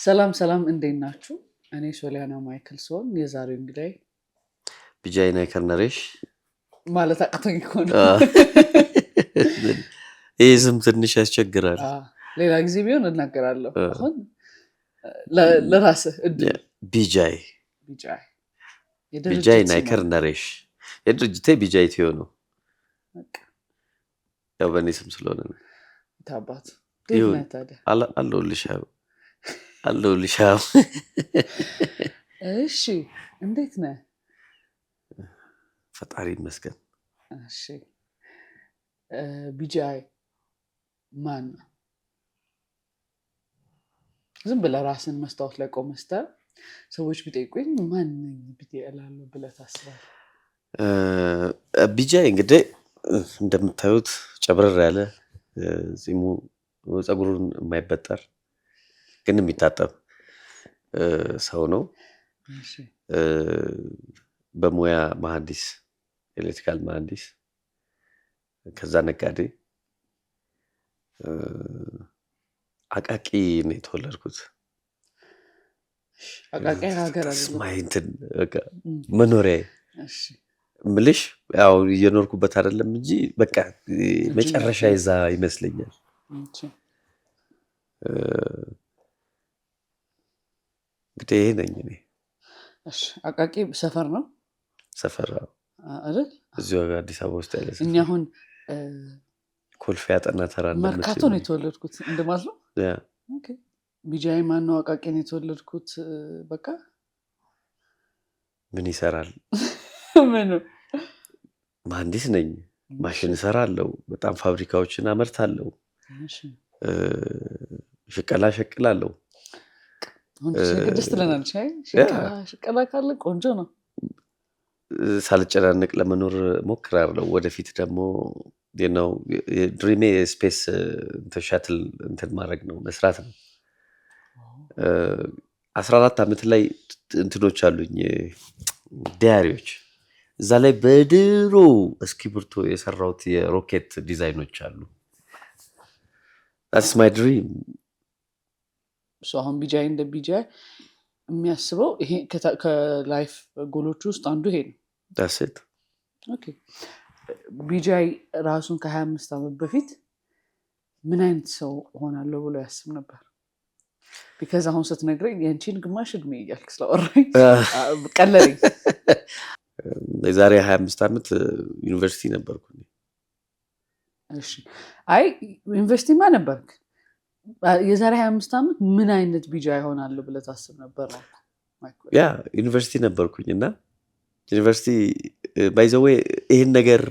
ሰላም ሰላም እንዴት ናችሁ? እኔ ሶሊያና ማይክል ሲሆን የዛሬው እንግዳይ ቢጃይና ከነሬሽ ማለት አቅቶኝ እኮ ነው። ይህ ስም ትንሽ ያስቸግራል። ሌላ ጊዜ ቢሆን እናገራለሁ። አሁን ለራስህ እድል ቢጃይ ናይከር ነሬሽ የድርጅቴ ቢጃይ ቲዮ ነው። ያው በእኔ ስም ስለሆነ ነው። ታባት አለሁልሽ። እሺ እንዴት ነህ? ፈጣሪ ይመስገን። እሺ ቢጃይ ማን ነው? ዝም ብለህ ራስን መስታወት ላይ ቆመህ ስታይ ሰዎች ቢጠይቁኝ ማን ነኝ ብዬ እላለሁ ብለህ ታስባለህ? ቢጃይ እንግዲህ እንደምታዩት ጨብረር ያለ ጺሙ ፀጉሩን የማይበጠር ግን የሚታጠብ ሰው ነው። በሙያ መሐንዲስ፣ ኤሌክትሪካል መሐንዲስ፣ ከዛ ነጋዴ። አቃቂ ነው የተወለድኩት። አቃቂ ሀገር ስማይንትን መኖሪያ ምልሽ ያው እየኖርኩበት አይደለም እንጂ በቃ መጨረሻ ይዛ ይመስለኛል። እንግዲህ ይሄ ነኝ እኔ። አቃቂ ሰፈር ነው? ሰፈር አይደል? እዚሁ አዲስ አበባ ውስጥ ያለ ሰፈር። እኛ አሁን ኮልፌ ያጠና ተራ መርካቶ ነው የተወለድኩት እንደማለት ነው። ኦኬ ቢጃይ ማን ነው? አቃቂ ነው የተወለድኩት። በቃ ምን ይሰራል? ምን መሐንዲስ ነኝ። ማሽን እሰራለሁ። በጣም ፋብሪካዎችን አመርታለሁ። ሽቀላ ሸቅላለሁ። ደስ ትለናለች። ሽቀላ ካለ ቆንጆ ነው። ሳልጨናነቅ ለመኖር ሞክራለሁ። ወደፊት ደግሞ ነው ድሪሜ ስፔስ ሻትል እንትን ማድረግ ነው፣ መስራት ነው። 14 ዓመት ላይ እንትኖች አሉኝ ዲያሪዎች። እዛ ላይ በድሮ እስክሪብቶ የሰራሁት የሮኬት ዲዛይኖች አሉ። that's my dream። አሁን ቢጃይ እንደ ቢጃይ የሚያስበው ይሄ ከላይፍ ጎሎች ውስጥ አንዱ ይሄ ነው። that's it። ኦኬ ቢጃይ ራሱን ከ25 ዓመት በፊት ምን አይነት ሰው ሆናለሁ ብሎ ያስብ ነበር? ቢካዝ አሁን ስትነግረኝ የአንቺን ግማሽ እድሜ እያልክ ስለወራኝ ቀለለኝ። የዛሬ 25 ዓመት ዩኒቨርሲቲ ነበርኩ። እሺ አይ ዩኒቨርሲቲማ ነበርክ። የዛሬ 25 ዓመት ምን አይነት ቢጃይ ይሆናለሁ ብለህ ታስብ ነበር? ያ ዩኒቨርሲቲ ነበርኩኝ እና ዩኒቨርሲቲ ባይ ዘ ዌይ ይሄን ነገር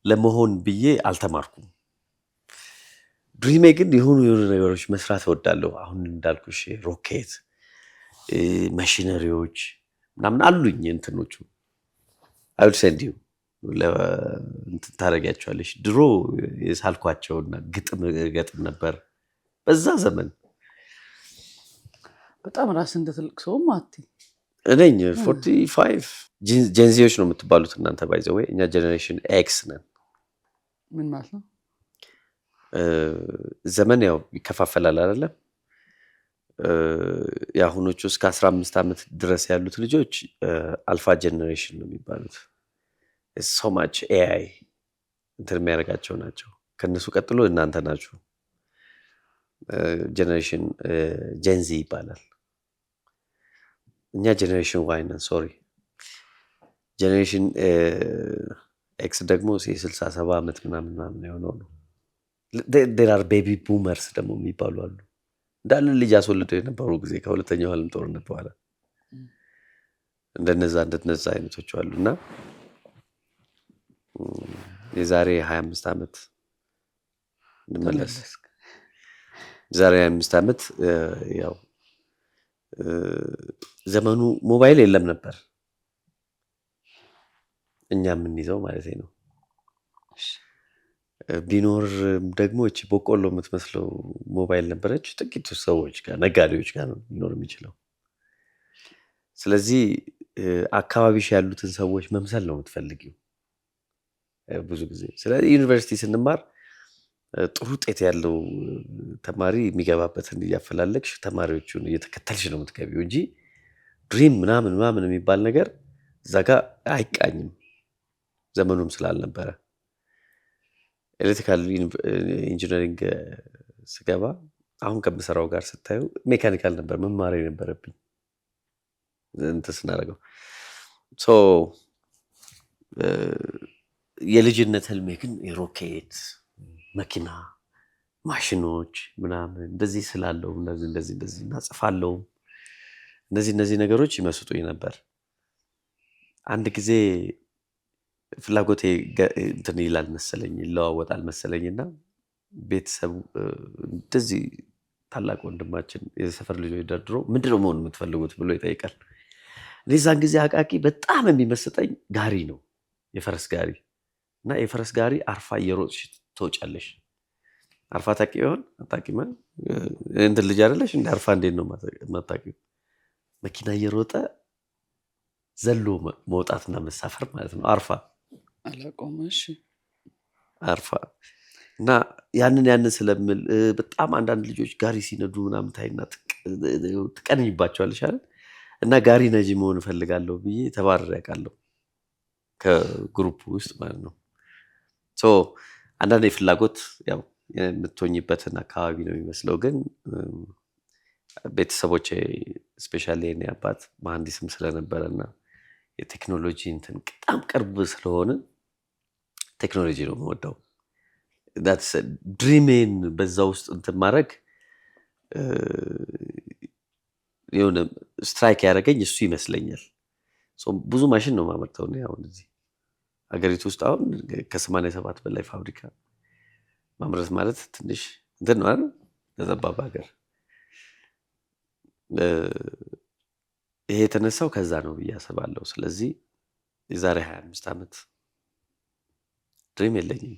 ለመሆን ብዬ አልተማርኩም። ድሪሜ ግን የሆኑ ነገሮች መስራት እወዳለሁ። አሁን እንዳልኩሽ ሮኬት ማሽነሪዎች ምናምን አሉኝ። እንትኖቹ አይ ውድ ሴንድ ዩ ታደርጊያቸዋለሽ። ድሮ የሳልኳቸውና ገጥም ነበር በዛ ዘመን። በጣም ራስ እንደ ትልቅ ሰውም አትይ እኔኝ 45 ጀንዚዎች ነው የምትባሉት እናንተ። ባይ ዘ ዌይ እኛ ጀነሬሽን ኤክስ ነን። ምን ማለት ነው? ዘመን ያው ይከፋፈላል አይደለም? የአሁኖቹ እስከ 15 ዓመት ድረስ ያሉት ልጆች አልፋ ጀነሬሽን ነው የሚባሉት። ሶ ማች ኤአይ እንትን የሚያደርጋቸው ናቸው። ከነሱ ቀጥሎ እናንተ ናችሁ። ጀነሬሽን ጀንዚ ይባላል። እኛ ጀነሬሽን ዋይ ነን። ሶሪ ጀነሬሽን ኤክስ ደግሞ 67 ዓመት ምናምን የሆነው ነው። ዴር አር ቤቢ ቡመርስ ደግሞ የሚባሉ አሉ። እንዳለ ልጅ አስወልደው የነበሩ ጊዜ ከሁለተኛው ዓለም ጦርነት በኋላ እንደነዛ አይነቶች አሉ። እና የዛሬ 25 ዓመት እንመለስ። የዛሬ 25 ዓመት ያው ዘመኑ ሞባይል የለም ነበር፣ እኛ የምንይዘው ማለት ነው። ቢኖር ደግሞ እቺ በቆሎ የምትመስለው ሞባይል ነበረች። ጥቂት ሰዎች ጋር፣ ነጋዴዎች ጋር ነው ሊኖር የሚችለው። ስለዚህ አካባቢሽ ያሉትን ሰዎች መምሰል ነው የምትፈልጊው ብዙ ጊዜ። ስለዚህ ዩኒቨርሲቲ ስንማር ጥሩ ውጤት ያለው ተማሪ የሚገባበትን እያፈላለግሽ ተማሪዎቹን እየተከተልሽ ነው የምትገቢው እንጂ ድሪም ምናምን የሚባል ነገር እዛ ጋ አይቃኝም። ዘመኑም ስላልነበረ ኤሌክትሪካል ኢንጂነሪንግ ስገባ አሁን ከምሰራው ጋር ስታዩ ሜካኒካል ነበር መማር የነበረብኝ እንትን ስናደርገው። የልጅነት ህልሜ ግን የሮኬት መኪና ማሽኖች ምናምን እንደዚህ ስላለው እንደዚህ እናጽፋለሁ እነዚህ ነገሮች ይመስጡኝ ነበር። አንድ ጊዜ ፍላጎቴ እንትን ይላል መሰለኝ ይለዋወጣል መሰለኝና ቤተሰቡ እንደዚህ ታላቅ ወንድማችን የሰፈር ልጆች ደርድሮ ምንድነው መሆን የምትፈልጉት ብሎ ይጠይቃል። እዛን ጊዜ አቃቂ በጣም የሚመስጠኝ ጋሪ ነው፣ የፈረስ ጋሪ እና የፈረስ ጋሪ አርፋ እየሮጥሽ ትወጫለሽ። አርፋ ታቂ ይሆን አታቂም? እንትን ልጅ አይደለሽ እንደ አርፋ እንዴት ነው የማታውቂው? መኪና እየሮጠ ዘሎ መውጣትና መሳፈር ማለት ነው። አርፋ አላውቀውም። እሺ አርፋ እና ያንን ስለምል በጣም አንዳንድ ልጆች ጋሪ ሲነዱ ምናምን ታይና ትቀንኝባቸዋለሽ አይደል? እና ጋሪ ነጂ መሆን እፈልጋለሁ ብዬ ተባረር ያውቃለሁ ከግሩፕ ውስጥ ማለት ነው። አንዳንድ የፍላጎት ያው የምትሆኝበትን አካባቢ ነው የሚመስለው። ግን ቤተሰቦቼ ስፔሻሊ የኔ አባት መሐንዲስም ስለነበረና የቴክኖሎጂ እንትን በጣም ቅርብ ስለሆነ ቴክኖሎጂ ነው የምወደው። ድሪሜን በዛ ውስጥ እንትን ማድረግ የሆነ ስትራይክ ያደረገኝ እሱ ይመስለኛል። ብዙ ማሽን ነው ማመርተው ነው አሁን እዚህ ሀገሪቱ ውስጥ አሁን ከ87 በላይ ፋብሪካ ማምረት ማለት ትንሽ እንትን ነው አይደል? ለዘባባ ሀገር ይሄ የተነሳው ከዛ ነው ብዬ አስባለሁ። ስለዚህ የዛሬ 25 ዓመት ድሪም የለኝም፣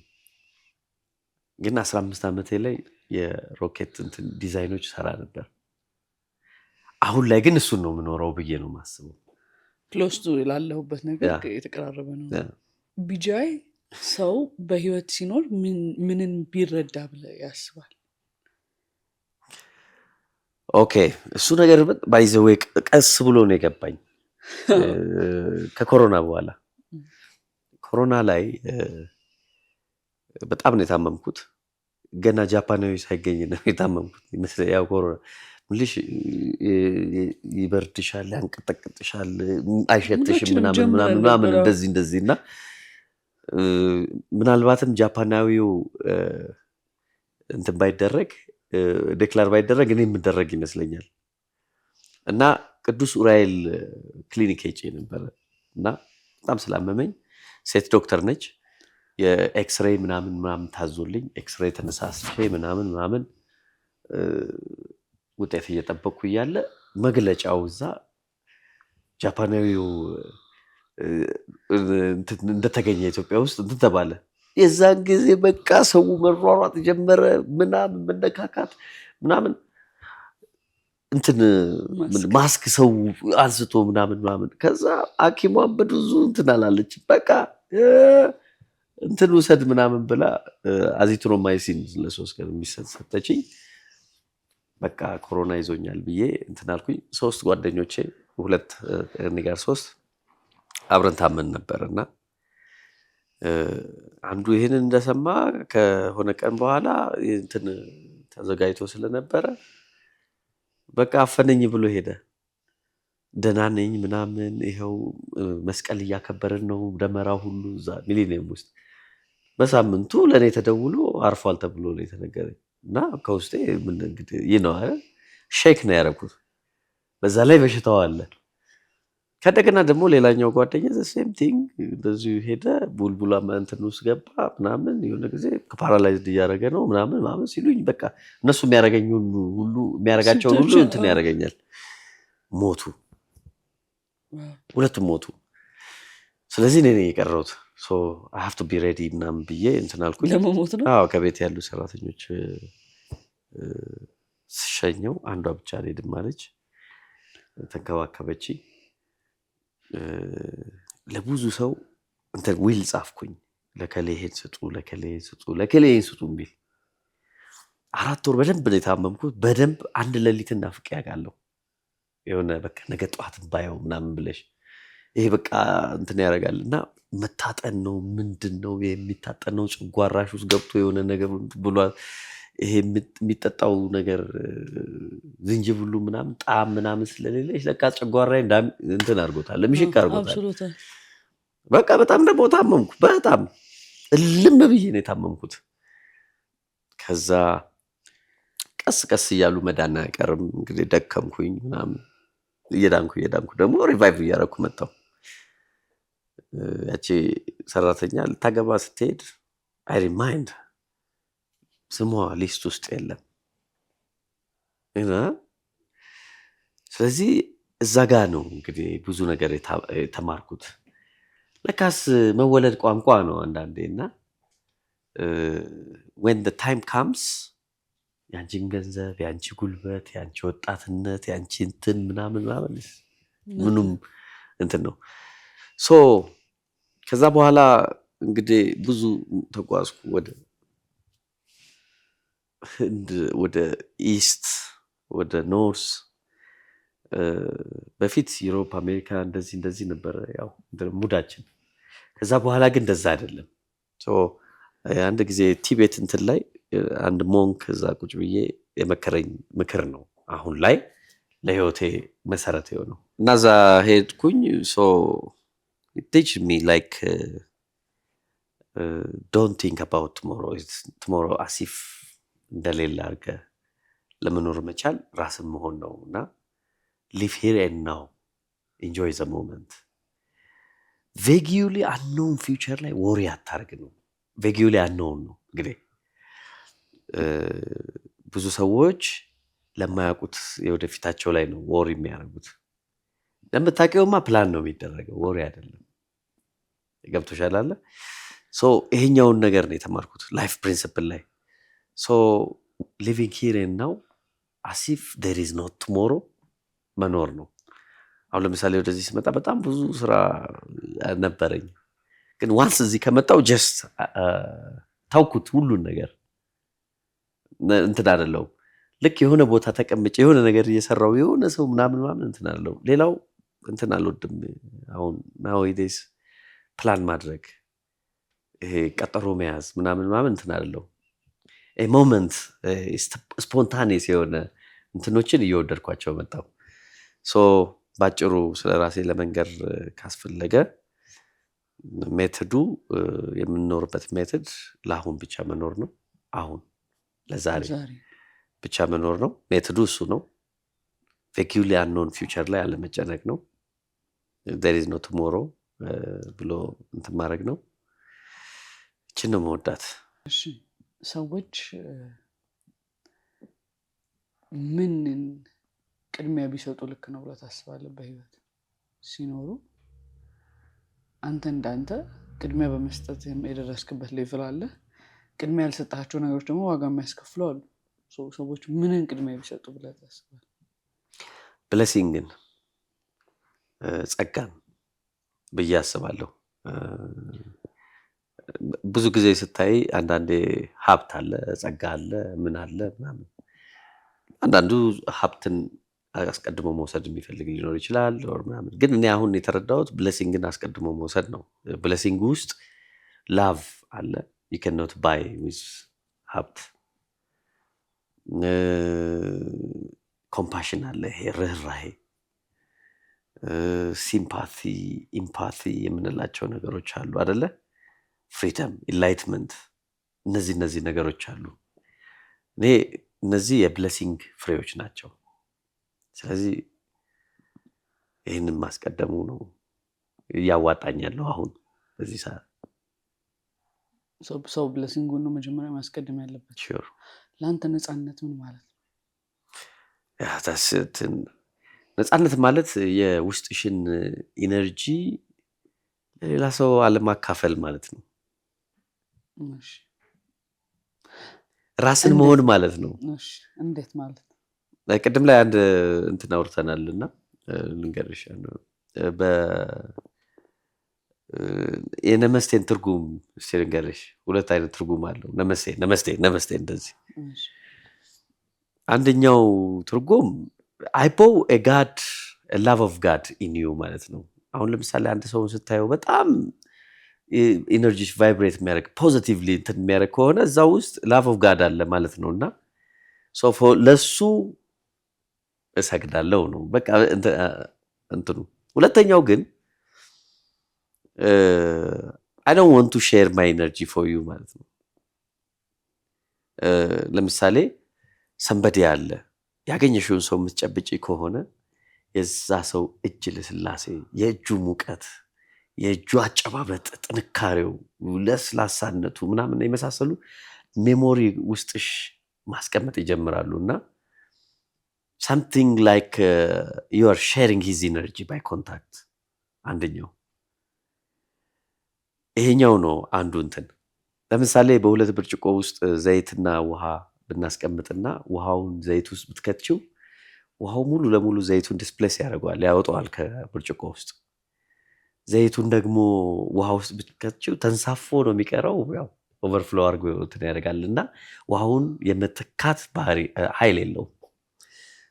ግን 15 ዓመቴ ላይ የሮኬት እንትን ዲዛይኖች ሰራ ነበር። አሁን ላይ ግን እሱን ነው የምኖረው ብዬ ነው የማስበው። ክሎስቱ ላለሁበት ነገር የተቀራረበ ነው። ቢጃይ ሰው በህይወት ሲኖር ምንን ቢረዳ ብለህ ያስባል? ኦኬ እሱ ነገር ባይዘዌ ቀስ ብሎ ነው የገባኝ ከኮሮና በኋላ። ኮሮና ላይ በጣም ነው የታመምኩት። ገና ጃፓናዊ ሳይገኝ ነው የታመምኩት ይመስለኛል። ያው ኮሮና ምልሽ ይበርድሻል፣ ያንቀጠቅጥሻል፣ አይሸትሽም ምናምን እንደዚህ እና ምናልባትም ጃፓናዊው እንትን ባይደረግ ዴክላር ባይደረግ እኔ የምደረግ ይመስለኛል። እና ቅዱስ ኡራኤል ክሊኒክ ሄጄ ነበረ እና በጣም ስላመመኝ ሴት ዶክተር ነች። የኤክስሬይ ምናምን ታዞልኝ ኤክስሬይ ተነሳስቼ ምናምን ውጤት እየጠበቅኩ እያለ መግለጫው እዛ ጃፓናዊው እንደተገኘ ኢትዮጵያ ውስጥ እንትን ተባለ። የዛን ጊዜ በቃ ሰው መሯሯጥ ጀመረ፣ ምናምን መነካካት ምናምን እንትን ማስክ ሰው አንስቶ ምናምን። ከዛ ሐኪሟን በድዙ እንትን አላለች። በቃ እንትን ውሰድ ምናምን ብላ አዚትሮማይሲን ለ3 ቀን የሚሰጥ ሰጠችኝ። በቃ ኮሮና ይዞኛል ብዬ እንትን አልኩኝ። 3 ጓደኞቼ 2 እኔ ጋር 3 አብረን ታመን ነበርና አንዱ ይሄንን እንደሰማ ከሆነ ቀን በኋላ እንትን ተዘጋጅቶ ስለነበረ በቃ አፈነኝ ብሎ ሄደ። ደህና ነኝ ምናምን ይኸው መስቀል እያከበርን ነው፣ ደመራ ሁሉ እዛ ሚሊኒየም ውስጥ። በሳምንቱ ለእኔ ተደውሎ አርፏል ተብሎ ነው የተነገረኝ። እና ከውስጤ ምን እንግዲህ ይህ ነው አይደል ሼክ ነው ያደረኩት። በዛ ላይ በሽታው አለ። ከደገና ደግሞ ሌላኛው ጓደኛ ሴም ቲንግ እንደዚሁ ሄደ። ቡልቡላ እንትን ውስጥ ገባ ምናምን። የሆነ ጊዜ ፓራላይዝድ እያደረገ ነው ምናምን ሲሉኝ በቃ እነሱ የሚያደርጋቸውን ሁሉ እንትን ያደርገኛል። ሞቱ፣ ሁለቱም ሞቱ። ስለዚህ እኔ የቀረሁት I have to be ready ምናምን ብዬ እንትን አልኩኝ። ለመሞት ነው? አዎ ከቤት ያሉ ሰራተኞች ስሸኘው አንዷ ብቻ አልሄድም አለች። ተንከባከበች። ለብዙ ሰው እንትን ዊል ጻፍኩኝ። ለከሌ ይሄን ስጡ፣ ለከሌ ይሄን ስጡ፣ ለከሌ ይሄን ስጡ የሚል 4 ወር በደንብ ነው የታመምኩት። በደንብ አንድ ሌሊት ናፍቄ ያውቃለሁ። የሆነ በቃ ነገ ጠዋት ባየው ምናምን ብለሽ ይሄ በቃ እንትን ያደርጋል። እና መታጠን ነው ምንድን ነው የሚታጠን ነው ጨጓራሽ ውስጥ ገብቶ የሆነ ነገር ብሏል። ይሄ የሚጠጣው ነገር ዝንጅብሉ ምናምን ጣዕም ምናምን ስለሌለሽ ለካ ጨጓራዬ እንትን አድርጎታል፣ ለምሽክ አድርጎታል። በቃ በጣም ደግሞ ታመምኩ። በጣም እልም ብዬ ነው የታመምኩት። ከዛ ቀስ ቀስ እያሉ መዳን አይቀርም እንግዲህ ደከምኩኝ ምናምን እየዳንኩ ደግሞ ሪቫይቭ እያደረኩ መጣሁ። ያቺ ሰራተኛ ልታገባ ስትሄድ አይ ሪማይንድ ስሟ ሊስት ውስጥ የለም። ስለዚህ እዛ ጋ ነው እንግዲህ ብዙ ነገር የተማርኩት። ለካስ መወለድ ቋንቋ ነው አንዳንዴ። እና when the time comes ያንቺን ገንዘብ፣ ያንቺ ጉልበት፣ ያንቺ ወጣትነት፣ ያንቺ እንትን ምናምን ምኑም እንትን ነው። ሶ ከዛ በኋላ እንግዲህ ብዙ ተጓዝኩ ወደ ህንድ፣ ወደ ኢስት፣ ወደ ኖርስ። በፊት ዩሮፕ፣ አሜሪካ እንደዚህ ነበረ ያው ሙዳችን። ከዛ በኋላ ግን እንደዛ አይደለም። አንድ ጊዜ ቲቤት እንትን ላይ አንድ ሞንክ እዛ ቁጭ ብዬ የመከረኝ ምክር ነው አሁን ላይ ለህይወቴ መሰረት የሆነው። እና እዛ ሄድኩኝ። ቲች ሚ ላይክ ዶንት ቲንክ አባውት ቱሞሮ አሲፍ እንደሌለ አድርገህ ለመኖር መቻል ራስን መሆን ነው። እና ሊቭ ሂር ኤንድ ናው ኢንጆይ ዘ ሞመንት። ቬጊዩሊ አንኖን ፊውቸር ላይ ወሬ አታርግ ነው። ቬጊዩሊ አንኖን ነው እንግዲህ ብዙ ሰዎች ለማያውቁት የወደፊታቸው ላይ ነው ወሬ የሚያደርጉት። ለምታውቂውማ ፕላን ነው የሚደረገው፣ ወሬ አይደለም። ገብቶሻል አለ። ይሄኛውን ነገር ነው የተማርኩት ላይፍ ፕሪንሲፕል ላይ። ሊቪንግ ሂር ኤንድ ናው አሲፍ ዴር ኢዝ ኖት ቱሞሮ መኖር ነው። አሁን ለምሳሌ ወደዚህ ስመጣ በጣም ብዙ ስራ ነበረኝ፣ ግን ዋንስ እዚህ ከመጣው ጀስት ታውኩት ሁሉን ነገር። እንትን አደለው ልክ የሆነ ቦታ ተቀምጬ የሆነ ነገር እየሰራው የሆነ ሰው ምናምን እንትን አለው። ሌላው እንትን አልወድም። አሁን ናዊዴስ ፕላን ማድረግ፣ ይሄ ቀጠሮ መያዝ ምናምን እንትን አለው። ሞመንት ስፖንታኔስ የሆነ እንትኖችን እየወደድኳቸው መጣው። ባጭሩ ስለ ራሴ ለመንገር ካስፈለገ ሜትዱ የምንኖርበት ሜትድ ለአሁን ብቻ መኖር ነው። አሁን ለዛሬ ብቻ መኖር ነው። ሜትዱ እሱ ነው። ቬጊዩሊ አንኖን ፊውቸር ላይ አለመጨነቅ ነው። there is no tomorrow ብሎ እንትን ማድረግ ነው። እችን ነው መወዳት። እሺ ሰዎች ምን ቅድሚያ ቢሰጡ ልክ ነው ብለህ ታስባለህ? በህይወት ሲኖሩ አንተ እንዳንተ ቅድሚያ በመስጠት የደረስክበት ሌቭል አለ። ቅድሚያ ያልሰጣቸው ነገሮች ደግሞ ዋጋ የሚያስከፍሉ አሉ። ሰዎች ምንን ቅድሚያ ቢሰጡ ብለህ ታስባለህ? ብለሲንግን፣ ጸጋን ብዬ አስባለሁ። ብዙ ጊዜ ስታይ አንዳንዴ ሀብት አለ፣ ጸጋ አለ፣ ምን አለ ምናምን። አንዳንዱ ሀብትን አስቀድሞ መውሰድ የሚፈልግ ሊኖር ይችላል ምናምን። ግን እኔ አሁን የተረዳሁት ብለሲንግን አስቀድሞ መውሰድ ነው። ብለሲንግ ውስጥ ላቭ አለ። you cannot buy with ሀብት። ኮምፓሽን አለ፣ ይሄ ርህራሄ፣ ሲምፓቲ፣ ኢምፓቲ የምንላቸው ነገሮች አሉ አደለ? ፍሪደም፣ ኢንላይትመንት፣ እነዚህ ነገሮች አሉ። እኔ እነዚህ የብለሲንግ ፍሬዎች ናቸው። ስለዚህ ይህንን ማስቀደሙ ነው እያዋጣኛለሁ አሁን በዚህ ሰዓት። ሰው ብለሲንጉን ነው መጀመሪያ ማስቀደም ያለበት። ለአንተ ነፃነት ምን ማለት ነው? ነፃነት ማለት የውስጥሽን ኢነርጂ ለሌላ ሰው አለማካፈል ማለት ነው። ራስን መሆን ማለት ነው። እንዴት ማለት ነው? ቅድም ላይ አንድ እንትን አውርተናል እና ልንገርሽ። የነመስቴን ትርጉም እስኪ ልንገርሽ። 2 አይነት ትርጉም አለው። ነመስቴ እንደዚህ አንደኛው ትርጉም I bow a God, a love of God in you ማለት ነው። አሁን ለምሳሌ አንድ ሰውን ስታየው በጣም ኢነርጂ ቫይብሬት የሚያደርግ ፖዚቲቭሊ እንትን የሚያደርግ ከሆነ እዛ ውስጥ ላቭ ኦፍ ጋድ አለ ማለት ነው። እና ለሱ እሰግዳለሁ ነው በቃ እንትኑ። ሁለተኛው ግን I don't want to share my energy for you ማለት ነው። ለምሳሌ ሰንበዴ አለ ያገኘሽውን ሰው የምትጨብጪ ከሆነ የዛ ሰው እጅ ለስላሴ፣ የእጁ ሙቀት፣ የእጁ አጨባበጥ፣ ጥንካሬው፣ ለስላሳነቱ ምናምን የመሳሰሉ ሜሞሪ ውስጥሽ ማስቀመጥ ይጀምራሉ እና something like you are sharing his energy by contact አንደኛው ይሄኛው ነው። አንዱ እንትን ለምሳሌ በሁለት ብርጭቆ ውስጥ ዘይትና ውሃ ብናስቀምጥና ውሃውን ዘይት ውስጥ ብትከትቺው ውሃው ሙሉ ለሙሉ ዘይቱን ዲስፕሌስ ያደርገዋል፣ ያወጣዋል ከብርጭቆ ውስጥ። ዘይቱን ደግሞ ውሃ ውስጥ ብትከትቺው ተንሳፎ ነው የሚቀረው፣ ያው ኦቨርፍሎ አድርጎ እንትን ያደርጋልና ውሃውን የመተካት ባህሪ ኃይል የለውም።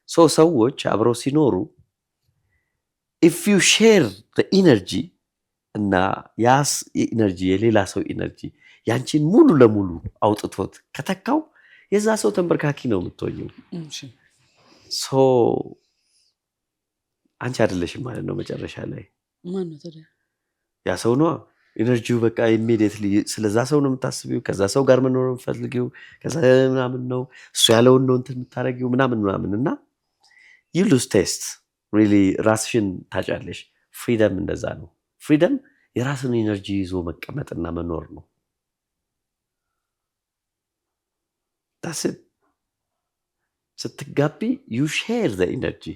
ሰዎች አብረው ሲኖሩ if you share the energy እና ያስ ኢነርጂ የሌላ ሰው ኢነርጂ ያንቺን ሙሉ ለሙሉ አውጥቶት ከተካው የዛ ሰው ተንበርካኪ ነው የምትሆኚው። አንቺ አይደለሽም ማለት ነው መጨረሻ ላይ። ማን ነው ታዲያ? ያ ሰው ነው ኢነርጂው። በቃ ኢሚዲየትሊ ስለዛ ሰው ነው የምታስቢው፣ ከዛ ሰው ጋር መኖር ነው የምትፈልጊው፣ ከዛ ምናምን ነው እሱ ያለውን ነው እንትን የምታደርጊው ምናምን እና you lose taste really ራስሽን ታጫለሽ። ፍሪደም እንደዛ ነው። ፍሪደም የራስን ኢነርጂ ይዞ መቀመጥና መኖር ነው። ስትጋቢ you share the energy,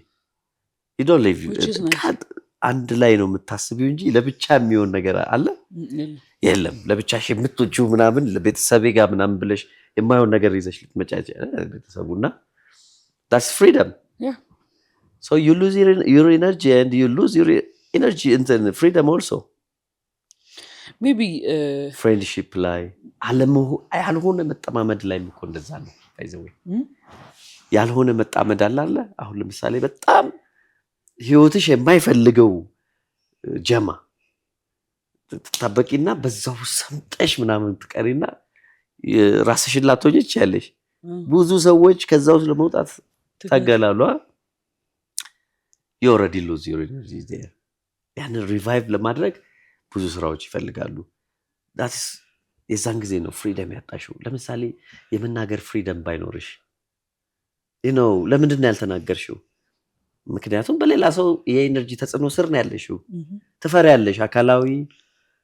you don't live አንድ ላይ ነው የምታስቢው እንጂ ለብቻ የሚሆን ነገር አለ የለም። ለብቻሽ የምትወጪው ምናምን ለቤተሰቤ ጋር ምናምን ብለሽ የማይሆን ነገር ይዘሽ ልትመጫጭ ቤተሰቡና that's freedom. So you lose your energy and you lose your energy in the freedom also. maybe friendship ላይ ያልሆነ መጠማመድ ላይ እኮ እንደዛ ነው። ባይዘው ያልሆነ መጣመድ አለ። አሁን ለምሳሌ በጣም ህይወትሽ የማይፈልገው ጀማ ተጣበቂና በዛው ሰምጠሽ ምናምን ትቀሪና ራስሽን ላትሆኚ ትችያለሽ። ብዙ ሰዎች ከዛው ለመውጣት ታገላሉ። you already lose your energy there. ያንን ሪቫይቭ ለማድረግ ብዙ ስራዎች ይፈልጋሉ። that's የዛን ጊዜ ነው ፍሪደም ያጣሽው። ለምሳሌ የመናገር ፍሪደም ባይኖርሽ ለምንድን ነው ያልተናገርሽው? ምክንያቱም በሌላ ሰው የኤነርጂ ተጽዕኖ ስር ነው ያለሽው። ትፈሪያለሽ፣ አካላዊ፣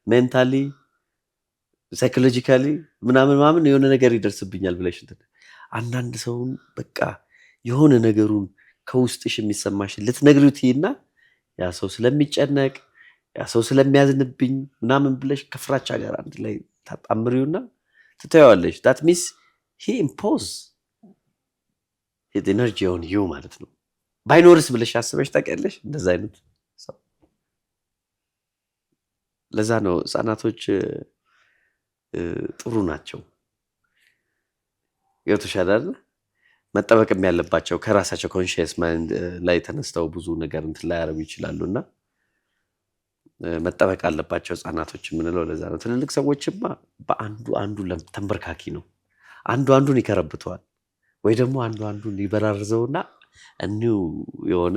ሜንታሊ፣ ሳይኮሎጂካሊ ምናምን የሆነ ነገር ይደርስብኛል ብለሽ አንዳንድ ሰውን በቃ የሆነ ነገሩን ከውስጥሽ የሚሰማሽን ልትነግሪውና ያ ሰው ስለሚጨነቅ ያ ሰው ስለሚያዝንብኝ ምናምን ብለሽ ከፍራቻ ጋር አንድ ላይ ታጣምሪውና ትተያዋለሽ። that means he impose his energy on you ማለት ነው። ባይኖርስ ብለሽ አስበሽ ታውቂያለሽ? እንደዛ አይነት ሰው ለዛ ነው ህፃናቶች ጥሩ ናቸው። የተሻለ መጠበቅም ያለባቸው ከራሳቸው ኮንሺየስ ማይንድ ላይ ተነስተው ብዙ ነገር እንትን ላይ ያረጉ ይችላሉና መጠበቅ አለባቸው ህፃናቶች የምንለው ለዛ ነው። ትልልቅ ሰዎችማ በአንዱ ተንበርካኪ ነው። አንዱን ይከረብተዋል ወይ ደግሞ አንዱን ይበራርዘውና እኒው የሆነ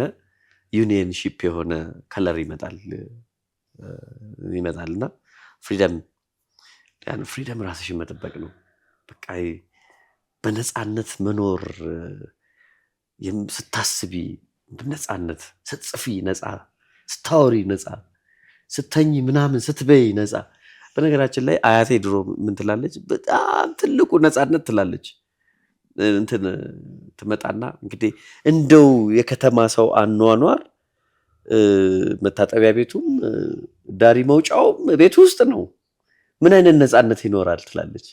ዩኒየንሺፕ የሆነ ከለር ይመጣልና ፍሪደም ራስሽን መጠበቅ ነው። በቃ በነፃነት መኖር ስታስቢ በነፃነት፣ ስትጽፊ ነፃ፣ ስታወሪ ነፃ፣ ስተኝ ምናምን ስትበይ ነፃ። በነገራችን ላይ አያቴ ድሮ ምን ትላለች? በጣም ትልቁ ነፃነት ትላለች። እንትን ትመጣና እንግዲህ እንደው የከተማ ሰው አኗኗር መታጠቢያ ቤቱም ዳሪ መውጫውም ቤት ውስጥ ነው፣ ምን አይነት ነፃነት ይኖራል ትላለች።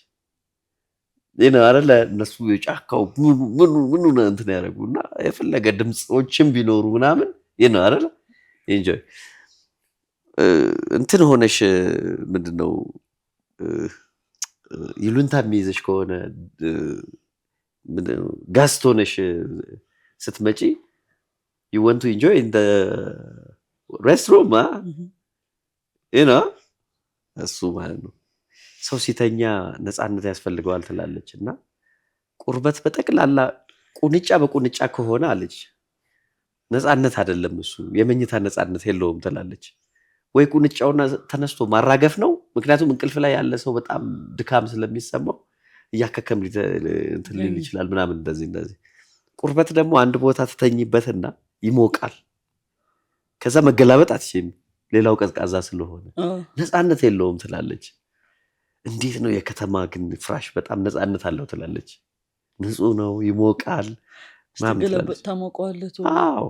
አይደለ እነሱ የጫካው ምኑ እንትን ያደርጉና የፈለገ ድምፆችም ቢኖሩ ምናምን አይደለ ኢንጆይ እንትን ሆነሽ ምንድነው ይሉንታ የሚይዘሽ ከሆነ ጋስት ሆነሽ ስትመጪ you want to enjoy in the restroom እሱ ማለት ነው። ሰው ሲተኛ ነፃነት ያስፈልገዋል ትላለች እና ቁርበት በጠቅላላ ቁንጫ በቁንጫ ከሆነ አለች ነፃነት አይደለም እሱ የመኝታ ነፃነት የለውም ትላለች። ወይ ቁንጫውና ተነስቶ ማራገፍ ነው። ምክንያቱም እንቅልፍ ላይ ያለ ሰው በጣም ድካም ስለሚሰማው እያከከም ሊል ይችላል ምናምን እንደዚህ። ቁርበት ደግሞ አንድ ቦታ ትተኝበትና ይሞቃል። ከዛ መገላበጥ አትችይም፣ ሌላው ቀዝቃዛ ስለሆነ ነፃነት የለውም ትላለች። እንዴት ነው የከተማ ግን ፍራሽ በጣም ነፃነት አለው ትላለች። ንጹህ ነው፣ ይሞቃል ስትገለበጥ ታሞቀዋለህ። አዎ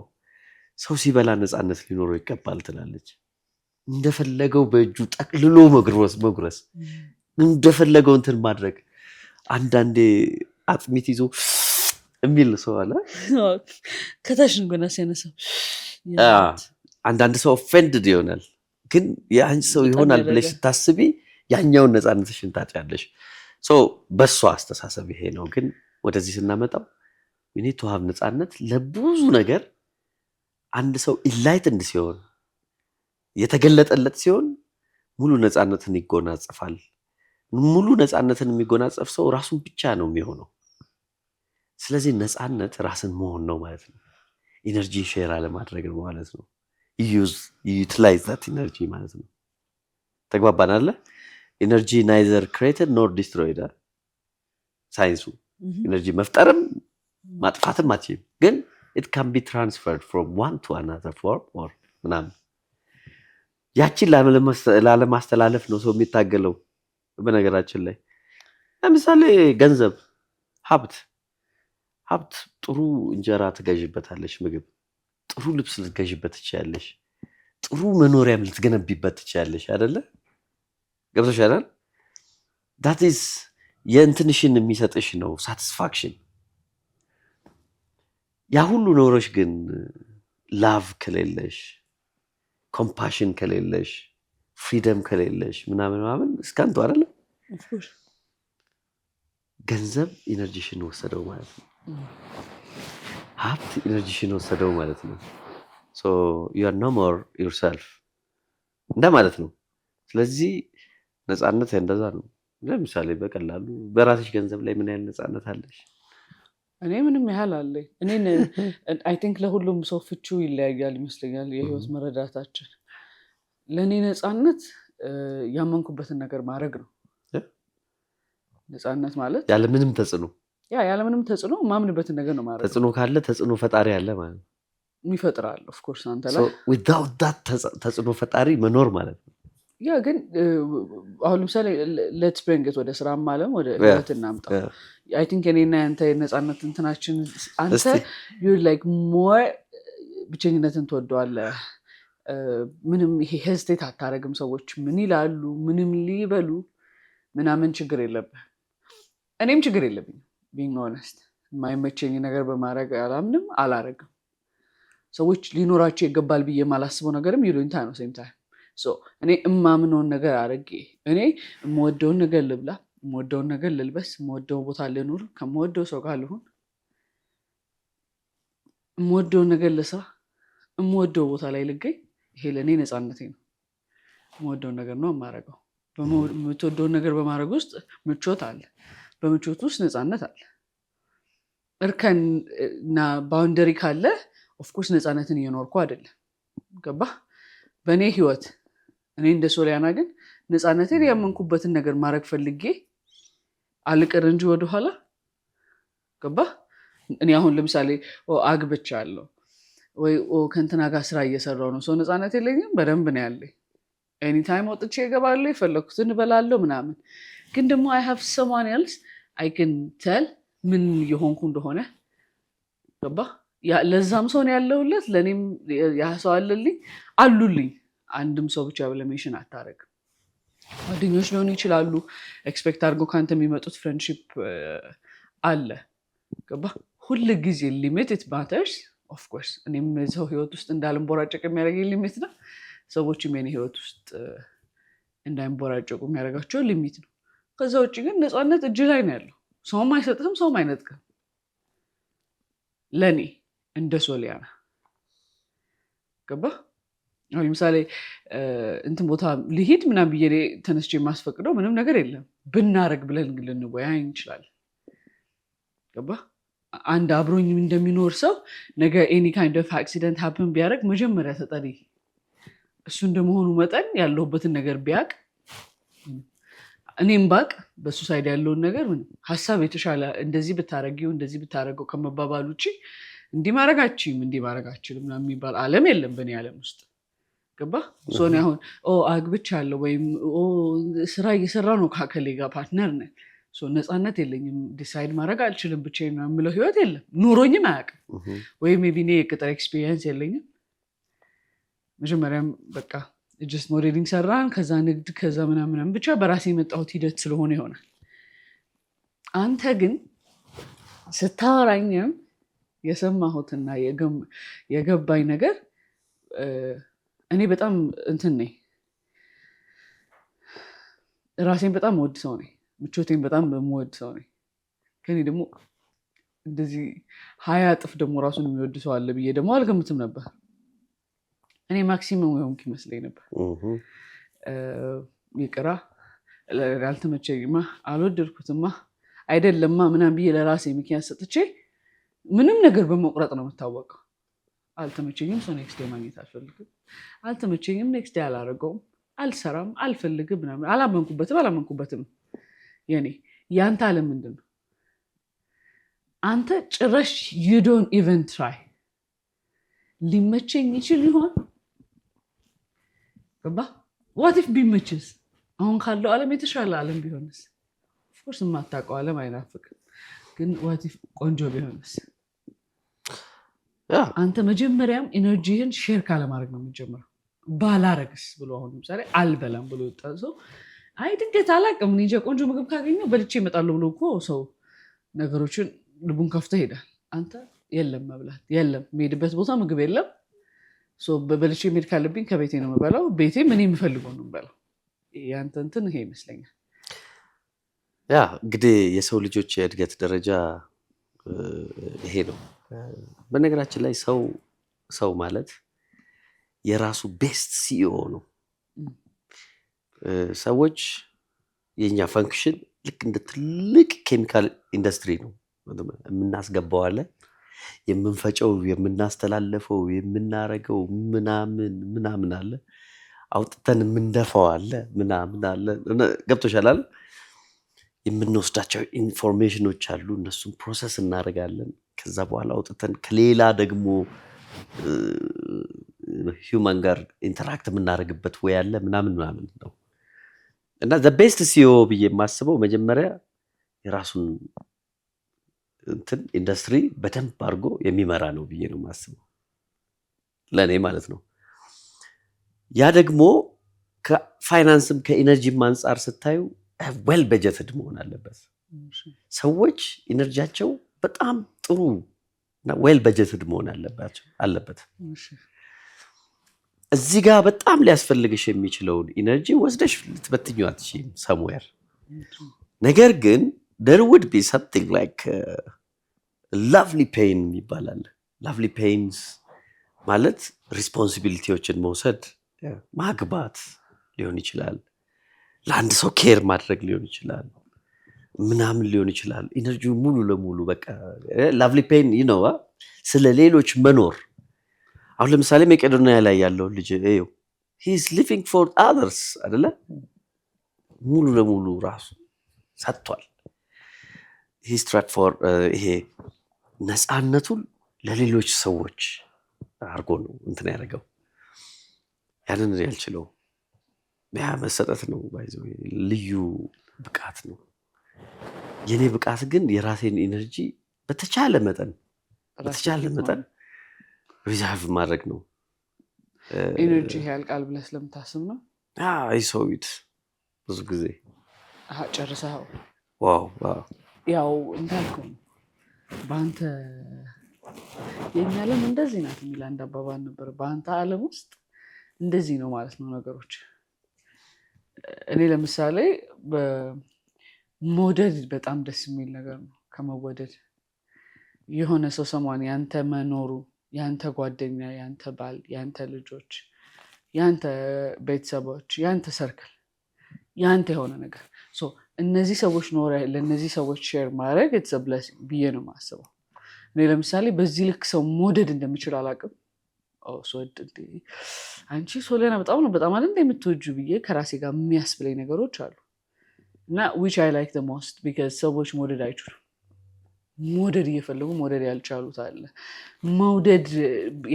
ሰው ሲበላ ነፃነት ሊኖረው ይገባል ትላለች። እንደፈለገው በእጁ ጠቅልሎ መጉረስ እንደፈለገው እንትን ማድረግ። አንዳንዴ አጥሚት ይዞ የሚል ሰው አለ ከታሽን ገና ሲያነሳው። አንዳንድ ሰው ኦፌንድድ ይሆናል፣ ግን ያን ሰው ይሆናል ብለሽ ስታስቢ ያኛውን ነፃነትሽን ታጫለሽ። በሷ አስተሳሰብ ይሄ ነው። ግን ወደዚህ ስናመጣው we need to have ነፃነት ለብዙ ነገር። አንድ ሰው ኢንላይትንድ ሲሆን የተገለጠለት ሲሆን ሙሉ ነፃነትን ይጎናጸፋል። ሙሉ ነፃነትን የሚጎናጸፍ ሰው ራሱን ብቻ ነው የሚሆነው። ስለዚህ ነፃነት ራስን መሆን ነው ማለት ነው። ኢነርጂ ሼር አለማድረግ ነው ማለት ነው። ዩቲላይዝ ዛት ኢነርጂ ማለት ነው። ተግባባን አለ። ኢነርጂ ናይዘር ክሬትድ ኖር ዲስትሮይድ ሳይንሱ። ኢነርጂ መፍጠርም ማጥፋትም አትችልም፣ ግን it can be transferred from one to another form or ምናምን ያችን ላለማስተላለፍ ነው ሰው የሚታገለው። በነገራችን ላይ ለምሳሌ ገንዘብ፣ ሀብት ጥሩ እንጀራ ትገዥበታለሽ፣ ምግብ ጥሩ ልብስ ልትገዥበት ትችያለሽ፣ ጥሩ መኖሪያም ልትገነቢበት ትችያለሽ አይደለ? ገብቶሽ አይደል? that is የእንትንሽን የሚሰጥሽ ነው ሳቲስፋክሽን። ያ ሁሉ ኖሮሽ ግን ላቭ ከሌለሽ፣ ኮምፓሽን ከሌለሽ፣ ፍሪደም ከሌለሽ ምናምን እስካንቱ አይደለ? ገንዘብ ኢነርጂሽን ወሰደው ማለት ነው። ሀብት ኢነርጂሽን ወሰደው ማለት ነው። so you are no more yourself እንደማለት ነው። ስለዚህ ነፃነት እንደዛ ነው። ለምሳሌ በቀላሉ በራስሽ ገንዘብ ላይ ምን ያህል ነፃነት አለሽ? እኔ ምንም ያህል አለኝ። አይ ቲንክ ለሁሉም ሰው ፍቹ ይለያያል ይመስለኛል የህይወት መረዳታችን። ለእኔ ነፃነት ያመንኩበትን ነገር ማድረግ ነው። ነፃነት ማለት ያለምንም ተጽዕኖ ያለምንም ተጽዕኖ ማምንበትን ነገር ነው ማድረግ። ተጽዕኖ ካለ ተጽዕኖ ፈጣሪ አለ ማለት ነው። ይፈጥራል ኦፍ ኮርስ አንተ ላይ without that ተጽዕኖ ፈጣሪ መኖር ማለት ነው። ግን አሁን ለምሳሌ ሌትስ ብሪንግ ኢት ወደ ስራም ዓለም ወደ ህይወት እናምጣው። አይ ቲንክ እኔና አንተ የነፃነት እንትናችን አንተ you like more ብቸኝነትን ትወደዋለህ። ምንም ይሄ ሄዚቴት አታረግም። ሰዎች ምን ይላሉ ምንም ሊበሉ ምናምን ችግር የለብህ። እኔም ችግር የለብኝም being honest። የማይመቸኝ ነገር በማድረግ አላምንም አላረግም። ሰዎች ሊኖራቸው ይገባል ብዬ የማላስበው ነገርም ይሉኝታ ነው ሴም ታይም። እኔ እማምነውን ነገር አድርጌ እኔ የምወደውን ነገር ልብላ፣ የምወደውን ነገር ልልበስ፣ የምወደው ቦታ ልኑር፣ ከምወደው ሰው ጋር ልሁን፣ የምወደውን ነገር ልስራ፣ የምወደው ቦታ ላይ ልገኝ። ይሄ ለእኔ ነፃነቴ ነው። የምወደውን ነገር ነው የማደርገው። የምትወደውን ነገር በማድረግ ውስጥ ምቾት አለ፣ በምቾት ውስጥ ነፃነት አለ። እርከን እና ባውንደሪ ካለ ኦፍኮርስ ነፃነትን እየኖርኩ አይደለም። ገባ? በእኔ ህይወት እኔ እንደ ሶሊያና ግን ነፃነቴን ያመንኩበትን ነገር ማድረግ ፈልጌ አልቀር እንጂ ወደኋላ። ገባ? እኔ አሁን ለምሳሌ አግብቻለሁ ወይ ከእንትና ጋር ስራ እየሰራው ነው፣ ሰው ነፃነት የለኝም? በደንብ ነው ያለኝ። ኤኒታይም ወጥቼ እገባለሁ፣ የፈለኩትን እበላለሁ ምናምን። ግን ደግሞ I have someone else I can tell ምን የሆንኩ እንደሆነ። ገባ? ለዛም ሰው ነው ያለሁለት፣ ለእኔም ያ ሰው አለልኝ አሉልኝ። አንድም ሰው ብቻ ብለሜሽን አታረግ። ጓደኞች ሊሆኑ ይችላሉ፣ ኤክስፔክት አድርገው ከአንተ የሚመጡት ፍሬንድሺፕ አለ። ገባ? ሁል ጊዜ ሊሚት ኢት ማተርስ ኦፍኮርስ። እኔም ሰው ህይወት ውስጥ እንዳልንቦራጨቅ የሚያደርገኝ ሊሚት ነው። ሰዎችም የኔ ህይወት ውስጥ እንዳይንቦራጨቁ የሚያደርጋቸው ሊሚት ነው። ከዛ ውጭ ግን ነፃነት እጅ ላይ ነው ያለው። ሰውም አይሰጥህም፣ ሰውም አይነጥቅም። ለኔ እንደ ሶሊያና ገባ። አሁን ለምሳሌ እንትን ቦታ ልሂድ ምናምን ብዬ ተነስቼ የማስፈቅደው ምንም ነገር የለም። ብናረግ ብለን ግን ልንወያይ እንችላለን። ገባ። አንድ አብሮኝ እንደሚኖር ሰው ነገ ኤኒ ካይንድ ኦፍ አክሲደንት ሀፕን ቢያደርግ መጀመሪያ ተጠሪ እሱ እንደመሆኑ መጠን ያለሁበትን ነገር ቢያቅ እኔም ባቅ በሱ ሳይድ ያለውን ነገር ሀሳብ የተሻለ እንደዚህ ብታረጊው እንደዚህ ብታረገው ከመባባል ውጭ እንዲህ ማድረጋችም እንዲህ ማድረጋችልም ምናምን የሚባል ዓለም የለም በእኔ ዓለም ውስጥ ገባ። ሶኔ አሁን አግብቻለሁ ወይም ስራ እየሰራ ነው ከአከሌ ጋር ፓርትነር ነን ነፃነት የለኝም ዲሳይድ ማድረግ አልችልም ብቻዬን የምለው ህይወት የለም ኑሮኝም አያውቅም። ወይም ሜይ ቢ እኔ የቅጥር ኤክስፒሪየንስ የለኝም። መጀመሪያም በቃ ጀስት ሞዴሊንግ ሰራን ከዛ ንግድ ከዛ ምናምን ብቻ በራሴ የመጣሁት ሂደት ስለሆነ ይሆናል። አንተ ግን ስታወራኝም የሰማሁትና የገባኝ ነገር እኔ በጣም እንትን ነኝ፣ ራሴን በጣም የምወድ ሰው ነኝ፣ ምቾቴን በጣም የምወድ ሰው ነኝ። ከኔ ደግሞ እንደዚህ 20 እጥፍ ደግሞ ራሱን የሚወድ ሰው አለ ብዬ ደግሞ አልገምትም ነበር። እኔ ማክሲመም የሆንኩ ይመስለኝ ነበር። ይቅራ አልተመቸኝማ፣ አልወደድኩትማ፣ አይደለማ ምናምን ብዬ ለራሴ ምክንያት ሰጥቼ ምንም ነገር በመቁረጥ ነው የምታወቀው። አልተመቸኝም፣ ሰው ኔክስት ዴይ ማግኘት አልፈልግም፣ አልተመቸኝም፣ ኔክስት ዴይ አላደርገውም፣ አልሰራም፣ አልፈልግም ምናምን። አላመንኩበትም። የኔ ያንተ ዓለም ምንድን ነው? አንተ ጭራሽ you don't even try ሊመቸኝ ይችል ይሆን ገባ? what if ቢመችስ? አሁን ካለው ዓለም የተሻለ ዓለም ቢሆንስ? ኦፍኮርስ የማታውቀው ዓለም አይናፍቅም፣ ግን what if ቆንጆ ቢሆንስ? አንተ መጀመሪያም ኢነርጂህን ሼር ካለማድረግ ነው የሚጀምረው። ባላረግስ ብሎ አሁን ለምሳሌ አልበላም ብሎ የወጣ ሰው አይ ድንገት አላውቅም እንጂ ቆንጆ ምግብ ካገኘው በልቼ እመጣለሁ ብሎ እኮ ሰው ነገሮችን ልቡን ከፍቶ ይሄዳል። አንተ የለም መብላት የለም፣ የምሄድበት ቦታ ምግብ የለም፣ በልቼ መሄድ ካለብኝ ከቤቴ ነው የምበላው፣ ቤቴ ምን የምፈልገው ነው የምበላው። ያንተ እንትን ይሄ ይመስለኛል። ያ እንግዲህ የሰው ልጆች የእድገት ደረጃ ይሄ ነው። በነገራችን ላይ ሰው ማለት የራሱ ቤስት ሲኢኦ ነው። ሰዎች የኛ ፈንክሽን ልክ እንደ ትልቅ ኬሚካል ኢንዱስትሪ ነው። የምናስገባው አለ፣ የምንፈጨው፣ የምናስተላለፈው፣ የምናረገው ምናምን አለ፣ አውጥተን የምንደፋው አለ፣ ምናምን አለ። ገብቶሻል? የምንወስዳቸው ኢንፎርሜሽኖች አሉ፣ እነሱን ፕሮሰስ እናደርጋለን። ከዛ በኋላ አውጥተን ከሌላ ደግሞ ሂውማን ጋር ኢንተራክት የምናደርግበት ወይ አለ ምናምን ነው። እና ዘ ቤስት ሲኢኦ ብዬ የማስበው መጀመሪያ የራሱን እንትን ኢንዱስትሪ በደንብ አድርጎ የሚመራ ነው ብዬ ነው የማስበው፣ ለእኔ ማለት ነው። ያ ደግሞ ከፋይናንስም ከኢነርጂም አንጻር ስታዩ ዌል በጀትድ መሆን አለበት። ሰዎች ኢነርጂያቸው በጣም ጥሩ እና ዌል በጀትድ መሆን አለበት። እዚህ ጋር በጣም ሊያስፈልግሽ የሚችለውን ኢነርጂ ወስደሽ ልትበትኚው አትችይም ሰምዌር። ነገር ግን there would be something like lovely pain ይባላል። lovely pains ማለት ሪስፖንሲቢሊቲዎችን መውሰድ፣ ማግባት ሊሆን ይችላል፣ ለአንድ ሰው ኬር ማድረግ ሊሆን ይችላል፣ ምናምን ሊሆን ይችላል። ኢነርጂው ሙሉ ለሙሉ በቃ lovely pain ስለ ሌሎች መኖር። አሁን ለምሳሌ መቄዶንያ ላይ ያለው ልጅ he is living for others አይደለ? ሙሉ ለሙሉ ራሱ ሰጥቷል። he struck for ይሄ ነፃነቱን ለሌሎች ሰዎች አድርጎ ነው እንትን ያደረገው። ያንን ያልችለው ያ መሰጠት ነው፣ ባይዘው ልዩ ብቃት ነው። የኔ ብቃት ግን የራሴን ኢነርጂ በተቻለ መጠን ሪዛርቭ ማድረግ ነው። ኢነርጂ ያልቃል ብለህ ስለምታስብ ነው? ይሰውት ብዙ ጊዜ ጨርሰኸው ዋው ያው እንዳልከው በአንተ የኛ ዓለም እንደዚህ ናት የሚል አንድ አባባል ነበር። በአንተ ዓለም ውስጥ እንደዚህ ነው ማለት ነው ነገሮች። እኔ ለምሳሌ በመውደድ በጣም ደስ የሚል ነገር ነው ከመወደድ። የሆነ ሰው ሰሞን ያንተ መኖሩ ያንተ ጓደኛ ያንተ ባል ያንተ ልጆች ያንተ ቤተሰቦች ያንተ ሰርክል ያንተ የሆነ ነገር እነዚህ ሰዎች ኖረ ለእነዚህ ሰዎች ሼር ማድረግ የተሰብለስ ብዬ ነው የማስበው። እኔ ለምሳሌ በዚህ ልክ ሰው መውደድ እንደምችል አላውቅም። አንቺ ሶሊያና በጣም አለ የምትወጁ ብዬ ከራሴ ጋር የሚያስብለኝ ነገሮች አሉ እና which I like the most because ሰዎች መውደድ አይችሉም። መውደድ እየፈለጉ መውደድ ያልቻሉት አለ። መውደድ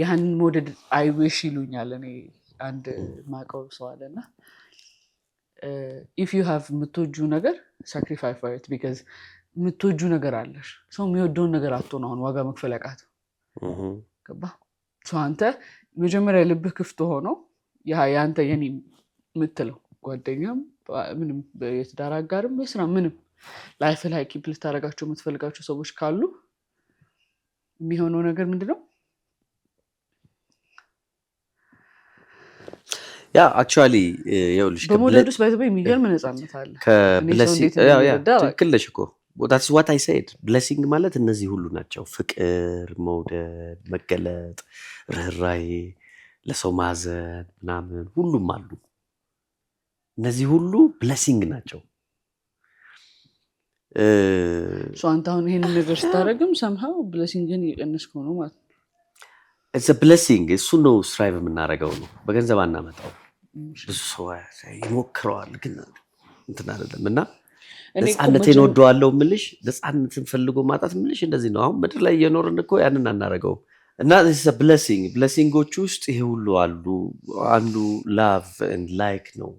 ያንን መውደድ I wish ይሉኛል። እኔ አንድ ማቀው ሰው አለና if you have የምትወጁ ነገር sacrifice for it because የምትወጁ ነገር አለሽ። ሰው የሚወደውን ነገር አጥቶ ነው አሁን ዋጋ መክፈል ያቃተው። ገባ? አንተ መጀመሪያ ልብህ ክፍት ሆኖ ያንተ የኔ የምትለው ጓደኛም ምንም የትዳር አጋርም የስራ ምንም ላይፍ ላይ ኪፕ ልታደርጋቸው የምትፈልጋቸው ሰዎች ካሉ የሚሆነው ነገር ምንድነው? ያ አክቹዋሊ ይኸውልሽ በሞዴል ውስጥ ባይዘበ የሚገርም ነፃነት አለ። ትክክል ነሽ እኮ that's what I said ብሌሲንግ ማለት እነዚህ ሁሉ ናቸው። ፍቅር፣ መውደድ፣ መገለጥ፣ ርህራሄ፣ ለሰው ማዘን ምናምን ሁሉም አሉ። እነዚህ ሁሉ ብሌሲንግ ናቸው። አንተ አሁን ይሄንን ነገር ስታደርግም ሰምሃው ብሌሲንግን እየቀነስከው ነው ማለት ነው። it's a blessing እሱ ነው ስትራይቭ የምናደርገው ነው። በገንዘብ አናመጣው። ብዙ ሰው ይሞክረዋል ግን እንትን አይደለም እና ነፃነቴን ወደዋለሁ ምልሽ ነፃነትን ፈልጎ ማጣት ምልሽ እንደዚህ ነው። አሁን ምድር ላይ እየኖርን እኮ ያንን አናደርገውም እና this is a blessing ብሌሲንጎቹ ውስጥ ይሄ ሁሉ አሉ። አንዱ ላቭ ኤንድ ላይክ ነው።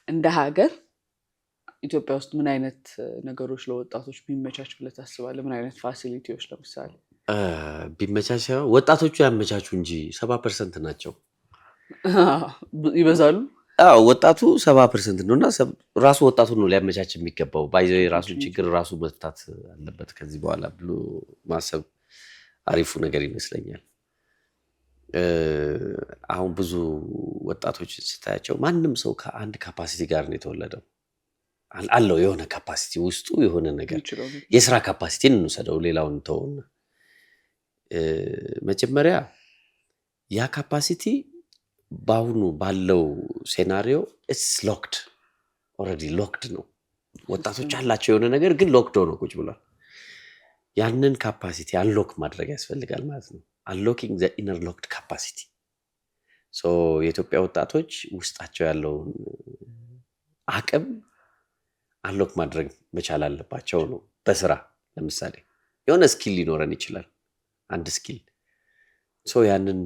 እንደ ሀገር ኢትዮጵያ ውስጥ ምን አይነት ነገሮች ለወጣቶች ቢመቻች ብለህ ታስባለህ? ምን አይነት ፋሲሊቲዎች ለምሳሌ ቢመቻች? ወጣቶቹ ያመቻቹ እንጂ 70% ናቸው። ይበዛሉ። ወጣቱ 70% ነው እና ራሱ ወጣቱ ነው ሊያመቻች የሚገባው። ባይዘ የራሱን ችግር ራሱ መፍታት አለበት ከዚህ በኋላ ብሎ ማሰብ አሪፉ ነገር ይመስለኛል። አሁን ብዙ ወጣቶች ስታያቸው ማንም ሰው ከአንድ ካፓሲቲ ጋር ነው የተወለደው። አለው የሆነ ካፓሲቲ ውስጡ የሆነ ነገር የስራ ካፓሲቲን እንውሰደው፣ ሌላውን ተውና መጀመሪያ ያ ካፓሲቲ በአሁኑ ባለው ሴናሪዮ ኢትስ ሎክድ ኦልሬዲ ሎክድ ነው። ወጣቶች አላቸው የሆነ ነገር ግን ሎክድ ሆኖ ቁጭ ብሏል። ያንን ካፓሲቲ አንሎክ ማድረግ ያስፈልጋል ማለት ነው። አንሎኪንግ ዘ ኢነር ሎክድ ካፓሲቲ። የኢትዮጵያ ወጣቶች ውስጣቸው ያለውን አቅም አንሎክ ማድረግ መቻል አለባቸው ነው። በስራ ለምሳሌ የሆነ ስኪል ሊኖረን ይችላል፣ አንድ ስኪል ያንን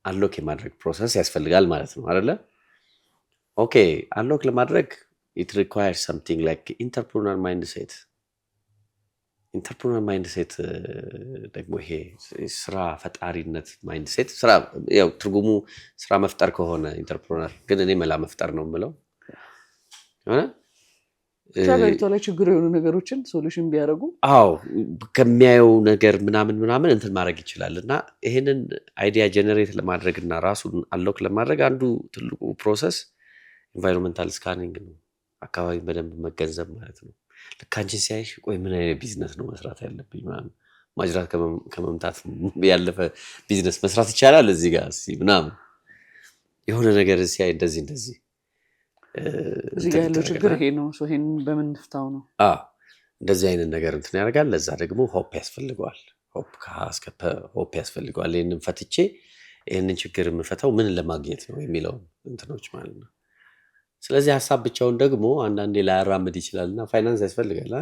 አንሎክ የማድረግ ፕሮሰስ ያስፈልጋል ማለት ነው አይደለ? ኦኬ አንሎክ ለማድረግ it requires something like entrepreneur mindset። ኢንተርፕረነር ማይንድሴት ደግሞ ይሄ ስራ ፈጣሪነት ማይንድሴት። ስራ ያው ትርጉሙ ስራ መፍጠር ከሆነ ኢንተርፕረነር ግን እኔ መላ መፍጠር ነው የምለው ሆነ ቻጋሪቶ ላይ ችግር የሆኑ ነገሮችን ሶሉሽን ቢያደርጉ ከሚያየው ነገር ምናምን እንትን ማድረግ ይችላል። እና ይሄንን አይዲያ ጀነሬት ለማድረግ እና ራሱን አንሎክ ለማድረግ አንዱ ትልቁ ፕሮሰስ ኢንቫይሮንመንታል ስካኒንግ ነው። አካባቢ በደንብ መገንዘብ ማለት ነው። ልክ አንቺን ሲያይሽ ቆይ ምን አይነት ቢዝነስ ነው መስራት ያለብኝ ምናምን ማጅራት ከመምታት ያለፈ ቢዝነስ መስራት ይቻላል እዚህ ጋር ምናምን የሆነ ነገር ሲያይ እንደዚህ እዚህ ጋር ያለው ችግር ይሄ ነው። ይሄን በምን እንፍታው ነው። እንደዚህ አይነት ነገር እንትን ያደርጋል። ለዛ ደግሞ ሆፕ ያስፈልገዋል። ሆፕ ያስፈልገዋል። ይህንን ፈትቼ ይህንን ችግር የምፈታው ምን ለማግኘት ነው የሚለው እንትኖች ማለት ነው። ስለዚህ ሀሳብ ብቻውን ደግሞ አንዳንዴ ላያራምድ ይችላል እና ፋይናንስ ያስፈልጋል።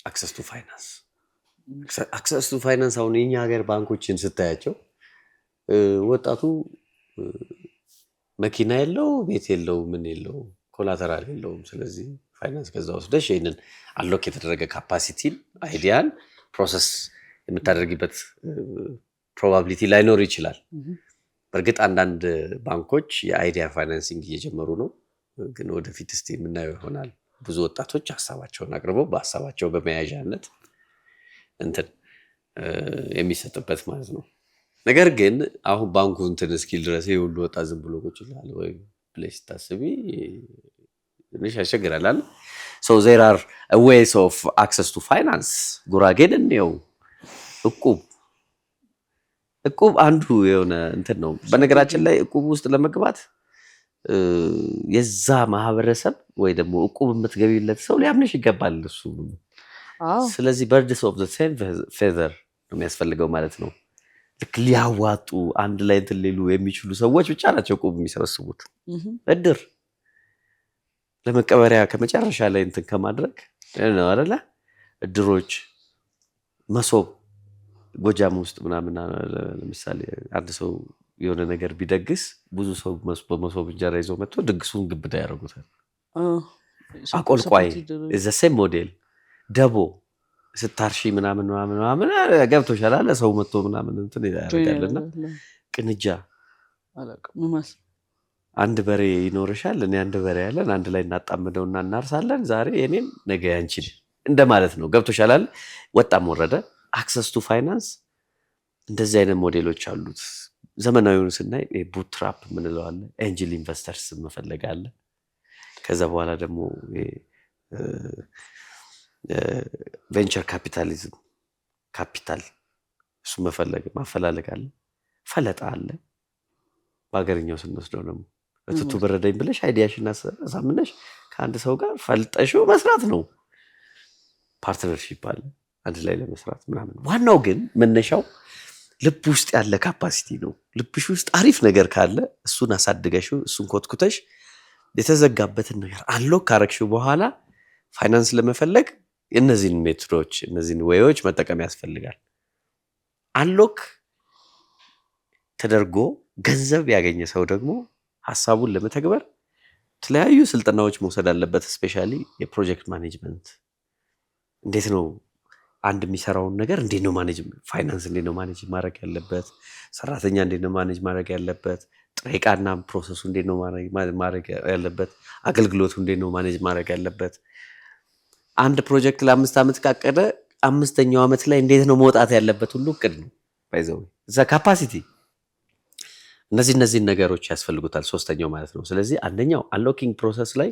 አክሰስ ቱ ፋይናንስ አሁን የኛ ሀገር ባንኮችን ስታያቸው ወጣቱ መኪና የለው፣ ቤት የለው፣ ምን የለው፣ ኮላተራል የለውም። ስለዚህ ፋይናንስ ከዛ ወስደሽ ይህንን አንሎክ የተደረገ ካፓሲቲን አይዲያን ፕሮሰስ የምታደርጊበት ፕሮባቢሊቲ ላይኖር ይችላል። በእርግጥ አንዳንድ ባንኮች የአይዲያ ፋይናንሲንግ እየጀመሩ ነው፣ ግን ወደፊት እስቲ የምናየው ይሆናል። ብዙ ወጣቶች ሀሳባቸውን አቅርበው በሀሳባቸው በመያዣነት እንትን የሚሰጥበት ማለት ነው። ነገር ግን አሁን ባንኩ እንትን እስኪል ድረስ ሁሉ ወጣ ዝም ብሎ ቁጭ ይላል ወይ ብለሽ ታስቢ ትንሽ ያስቸግራል። so there are ways of access to finance ጉራጌን እንየው እቁብ አንዱ የሆነ እንትን ነው በነገራችን ላይ እቁብ ውስጥ ለመግባት የዛ ማህበረሰብ ወይ ደግሞ እቁብ የምትገቢለት ሰው ሊያምንሽ ይገባል እሱ ስለዚህ birds of the same feather ነው የሚያስፈልገው ማለት ነው ልክ ሊያዋጡ አንድ ላይ እንትን ሊሉ የሚችሉ ሰዎች ብቻ ናቸው እቁብ የሚሰበስቡት እድር ለመቀበሪያ ከመጨረሻ ላይ እንትን ከማድረግ ነው አይደለ እድሮች መሶብ ጎጃም ውስጥ ምናምን ለምሳሌ አንድ ሰው የሆነ ነገር ቢደግስ ብዙ ሰው በመሶብ እንጀራ ይዞ መጥቶ ድግሱን ግብዳ ያደርጉታል አቆልቋይ is the same model ደቦ ስታርሺ ምናምን ገብቶሻል አለ ሰው መጥቶ ምናምን እንትን ያደርጋልና ቅንጃ አላውቅም አንድ በሬ ይኖርሻል እኔ አንድ በሬ ያለን አንድ ላይ እናጣምደውና እናርሳለን ዛሬ እኔም ነገ ያንቺን እንደማለት ነው ገብቶሻል ወጣም ወረደ access to finance እንደዚህ አይነት ሞዴሎች አሉት ዘመናዊውን ስናይ ቡትራፕ ምንለው አለ ኤንጅል ኢንቨስተርስ መፈለግ አለ ከዛ በኋላ ደግሞ ቬንቸር ካፒታሊዝም ካፒታል እሱ ማፈላለግ አለ ፈለጣ አለ በአገርኛው ስንወስደው ደግሞ እትቱ በረዳኝ ብለሽ አይዲያሽና አሳምነሽ ከአንድ ሰው ጋር ፈልጠሽው መስራት ነው ፓርትነርሺፕ አለ አንድ ላይ ለመስራት ምናምን ዋናው ግን መነሻው ልብ ውስጥ ያለ ካፓሲቲ ነው ልብሽ ውስጥ አሪፍ ነገር ካለ እሱን አሳድገሽው እሱን ኮትኩተሽ የተዘጋበትን ነገር አንሎክ ካረክሽው በኋላ ፋይናንስ ለመፈለግ እነዚህን ሜትዶች እነዚህን ወዮች መጠቀም ያስፈልጋል አንሎክ ተደርጎ ገንዘብ ያገኘ ሰው ደግሞ ሐሳቡን ለመተግበር ተለያዩ ስልጠናዎች መውሰድ አለበት ስፔሻሊ የፕሮጀክት ማኔጅመንት እንዴት ነው አንድ የሚሰራውን ነገር እንዴት ነው ማኔጅ ፋይናንስ እንዴት ነው ማኔጅ ማድረግ ያለበት ሰራተኛ እንዴት ነው ማኔጅ ማድረግ ያለበት ጥሬቃና ፕሮሰሱ እንዴት ነው ማድረግ ያለበት አገልግሎቱ እንዴት ነው ማኔጅ ማድረግ ያለበት አንድ ፕሮጀክት ለ5 አመት ካቀደ 5ኛው አመት ላይ እንዴት ነው መውጣት ያለበት ሁሉ እቅድ ነው ባይዘው እዛ ካፓሲቲ እነዚህ ነገሮች ያስፈልጉታል ሶስተኛው ማለት ነው ስለዚህ አንደኛው አንሎኪንግ ፕሮሰስ ላይ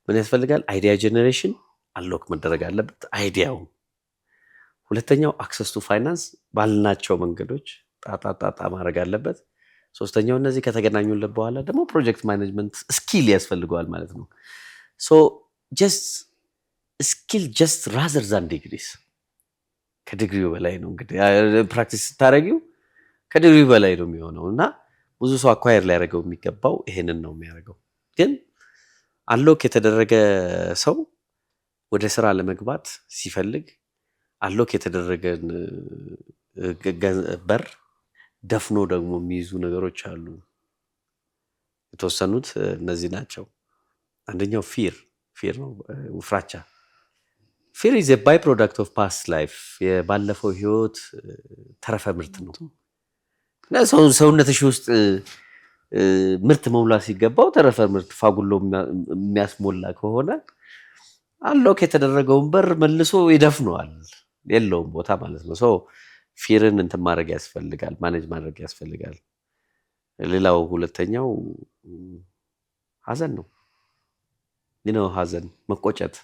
ምን ያስፈልጋል አይዲያ ጀነሬሽን አንሎክ መደረግ አለበት አይዲያው ሁለተኛው አክሰስ ቱ ፋይናንስ ባልናቸው መንገዶች ጣጣ ማድረግ አለበት ሶስተኛው እነዚህ ከተገናኙለት በኋላ ደግሞ ፕሮጀክት ማኔጅመንት ስኪል ያስፈልገዋል ማለት ነው ሶ ጀስት ስኪል ጀስት rather than degrees ከዲግሪው በላይ ነው እንግዲህ ፕራክቲስ ታረጊው ከዲግሪው በላይ ነው የሚሆነው እና ብዙ ሰው አኳየር ላይ ያደርገው የሚገባው ይሄንን ነው የሚያደርገው ግን አንሎክ የተደረገ ሰው ወደ ስራ ለመግባት ሲፈልግ አንሎክ የተደረገን በር ደፍኖ ደግሞ የሚይዙ ነገሮች አሉ የተወሰኑት እነዚህ ናቸው አንደኛው ፊር ነው ፍራቻ ፊር is a byproduct of past life የባለፈው ህይወት ተረፈ ምርት ነው ሰውነትሽ ውስጥ ምርት መሙላት ሲገባው ተረፈ ምርት ፋጉሎ የሚያስሞላ ከሆነ አንሎክ የተደረገውን በር መልሶ ይደፍነዋል የለውም ቦታ ማለት ነው ሶ ፊርን እንትን ማድረግ ያስፈልጋል ማኔጅ ማድረግ ያስፈልጋል ሌላው ሁለተኛው ሐዘን ነው ሐዘን መቆጨት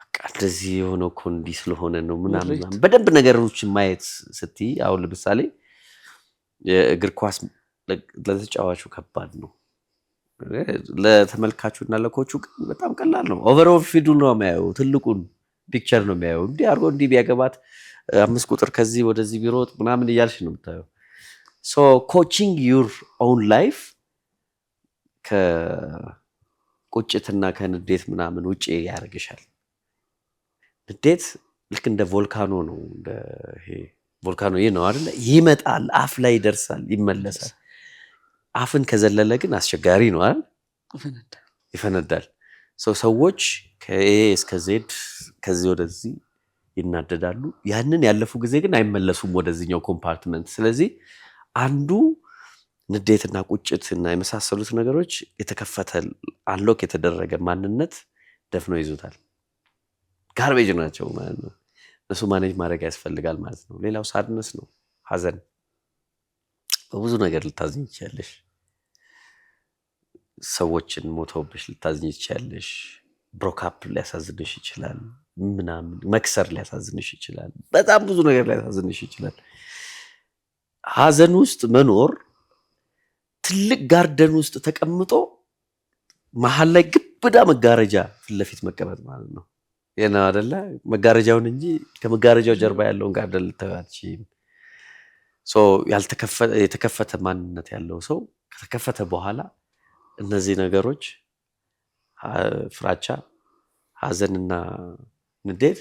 በቃ እንደዚህ የሆነው ኮንዲ ስለሆነ ነው ምናምን በደንብ ነገሮችን ማየት ስትይ አሁን ለምሳሌ የእግር ኳስ ለተጫዋቹ ከባድ ነው ለተመልካቹና ለኮቹ በጣም ቀላል ነው ኦቨርኦል ፊልዱን ነው የሚያየው ትልቁን ፒክቸር ነው የሚያየው እንዲህ አርጎ እንዲህ ቢያገባት 5 ቁጥር ከዚህ ወደዚህ ቢሮጥ ምናምን እያልሽ ነው የምታየው ሶ ኮቺንግ ዩር ኦውን ላይፍ ከቁጭትና ከንዴት ምናምን ውጪ ያደርግሻል ንዴት ልክ እንደ ቮልካኖ ነው እንደ ይሄ ቮልካኖ ነው አይደል ይመጣል አፍ ላይ ይደርሳል ይመለሳል አፍን ከዘለለ ግን አስቸጋሪ ነው አይደል ይፈነዳል ሰዎች ከኤ እስከ ዜድ ከዚህ ወደዚህ ይናደዳሉ ያንን ያለፉ ጊዜ ግን አይመለሱም ወደዚህኛው ኮምፓርትመንት ስለዚህ አንዱ ንዴትና ቁጭትና የመሳሰሉት ነገሮች የተከፈተ አንሎክ የተደረገ ማንነት ደፍኖ ይዙታል ጋርቤጅ ናቸው ማለት ነው እሱ ማኔጅ ማድረግ ያስፈልጋል ማለት ነው ሌላው ሳድነስ ነው ሐዘን በብዙ ነገር ልታዝኝ ይችላልሽ ሰዎችን ሞተውብሽ ልታዝኝ ይችላልሽ ብሮካፕ ሊያሳዝንሽ ይችላል፣ ምናምን መክሰር ሊያሳዝንሽ ይችላል፣ በጣም ብዙ ነገር ሊያሳዝንሽ ይችላል። ሀዘን ውስጥ መኖር ትልቅ ጋርደን ውስጥ ተቀምጦ መሀል ላይ ግብዳ መጋረጃ ፊት ለፊት መቀመጥ ማለት ነው። የና አይደለ መጋረጃውን እንጂ ከመጋረጃው ጀርባ ያለውን ጋርደን ልታዩ አትችይም። የተከፈተ ማንነት ያለው ሰው ከተከፈተ በኋላ እነዚህ ነገሮች ፍራቻ፣ ሀዘንና ንዴት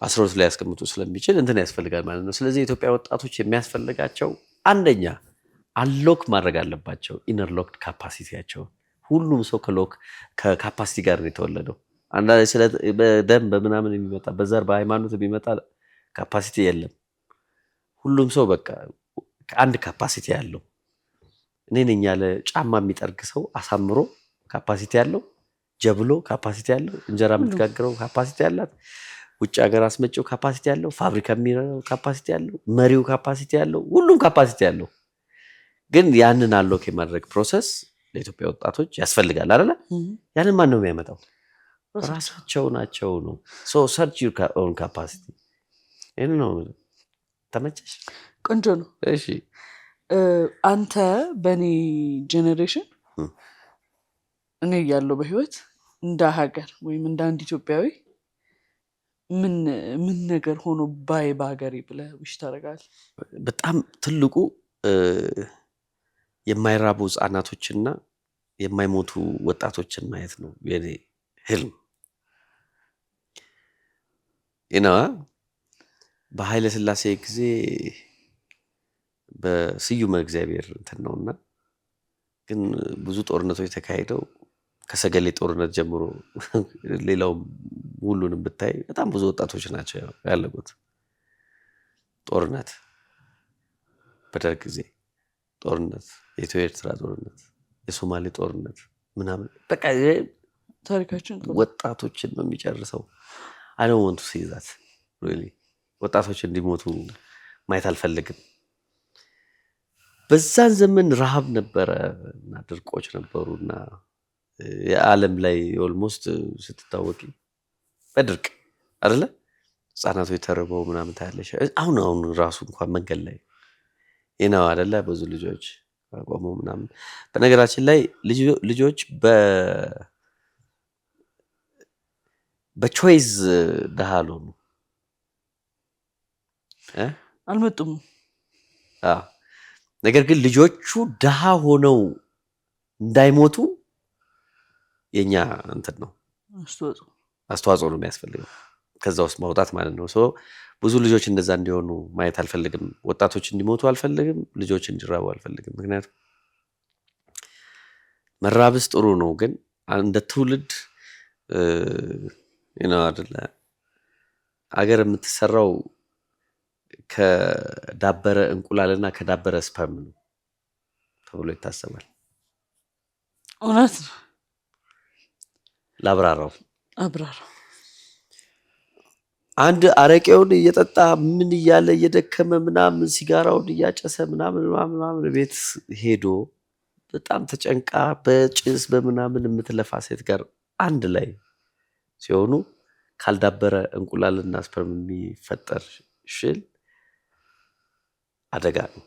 አስሮት ላይ ያስቀምጡ ስለሚችል እንትን ያስፈልጋል ማለት ነው። ስለዚህ የኢትዮጵያ ወጣቶች የሚያስፈልጋቸው አንደኛ አንሎክ ማድረግ አለባቸው ኢነር ሎክድ ካፓሲቲያቸውን። ሁሉም ሰው ከካፓሲቲ ጋር ነው የተወለደው። አንዳንዴ ስለ በደም በምናምን የሚመጣ በዘር በሃይማኖት የሚመጣ ካፓሲቲ የለም። ሁሉም ሰው በቃ አንድ ካፓሲቲ ያለው እኔ ነኝ ያለ ጫማ የሚጠርግ ሰው አሳምሮ ካፓሲቲ ያለው፣ ጀብሎ ካፓሲቲ ያለው፣ እንጀራ የምትጋግረው ካፓሲቲ ያላት፣ ውጭ ሀገር አስመጪው ካፓሲቲ ያለው፣ ፋብሪካ የሚረው ካፓሲቲ ያለው፣ መሪው ካፓሲቲ ያለው፣ ሁሉም ካፓሲቲ ያለው። ግን ያንን አሎክ የማድረግ ፕሮሰስ ለኢትዮጵያ ወጣቶች ያስፈልጋል አይደለ? ያንን ማን ነው የሚያመጣው? ራሳቸው ናቸው ነው። ሰርች ዩር ኦን ካፓሲቲ። ይሄን ነው። ተመቸሽ? ቆንጆ ነው። እሺ አንተ በእኔ ጄኔሬሽን እኔ ያለው በህይወት እንደ ሀገር ወይም እንደ አንድ ኢትዮጵያዊ ምን ነገር ሆኖ ባይ በሀገሬ ብለህ ውሽ ታደርጋለህ? በጣም ትልቁ የማይራቡ ህጻናቶችና የማይሞቱ ወጣቶችን ማየት ነው የኔ ህልም። በኃይለ ሥላሴ ጊዜ በስዩመ እግዚአብሔር እንትን ነውና፣ ግን ብዙ ጦርነቶች ተካሂደው ከሰገሌ ጦርነት ጀምሮ ሌላው ሁሉንም ብታይ በጣም ብዙ ወጣቶች ናቸው ያለቁት። ጦርነት፣ በደርግ ጊዜ ጦርነት፣ የኢትዮ ኤርትራ ጦርነት፣ የሶማሌ ጦርነት ምናምን በቃ ታሪካችን ወጣቶችን ነው የሚጨርሰው። I don't want to see that really። ወጣቶች እንዲሞቱ ማየት አልፈልግም። በዛን ዘመን ረሃብ ነበረ እና ድርቆች ነበሩና የዓለም ላይ ኦልሞስት ስትታወቂ በድርቅ አይደለ ህጻናቶች ተርበው ምናምን ታያለሽ። አሁን ራሱ እንኳን መንገድ ላይ ይናው አይደለ ብዙ ልጆች ቆመው ምናምን። በነገራችን ላይ ልጆች በቾይዝ ደሃ አልሆኑ አልመጡም። ነገር ግን ልጆቹ ደሃ ሆነው እንዳይሞቱ የኛ እንትን ነው አስተዋጽኦ ነው የሚያስፈልገው፣ ከዛ ውስጥ ማውጣት ማለት ነው። ብዙ ልጆች እንደዛ እንዲሆኑ ማየት አልፈልግም። ወጣቶች እንዲሞቱ አልፈልግም። ልጆች እንዲራቡ አልፈልግም። ምክንያቱም መራብስ ጥሩ ነው፣ ግን እንደ ትውልድ አይደለ አገር የምትሰራው ከዳበረ እንቁላልና ከዳበረ ስፐርም ነው ተብሎ ይታሰባል። እውነት ነው። ላብራራው አብራራው። አንድ አረቄውን እየጠጣ ምን እያለ እየደከመ ምናምን ሲጋራውን እያጨሰ ምናምን ቤት ሄዶ በጣም ተጨንቃ በጭስ በምናምን የምትለፋ ሴት ጋር አንድ ላይ ሲሆኑ ካልዳበረ እንቁላልና ስፐርም የሚፈጠር ሽል አደጋ ነው።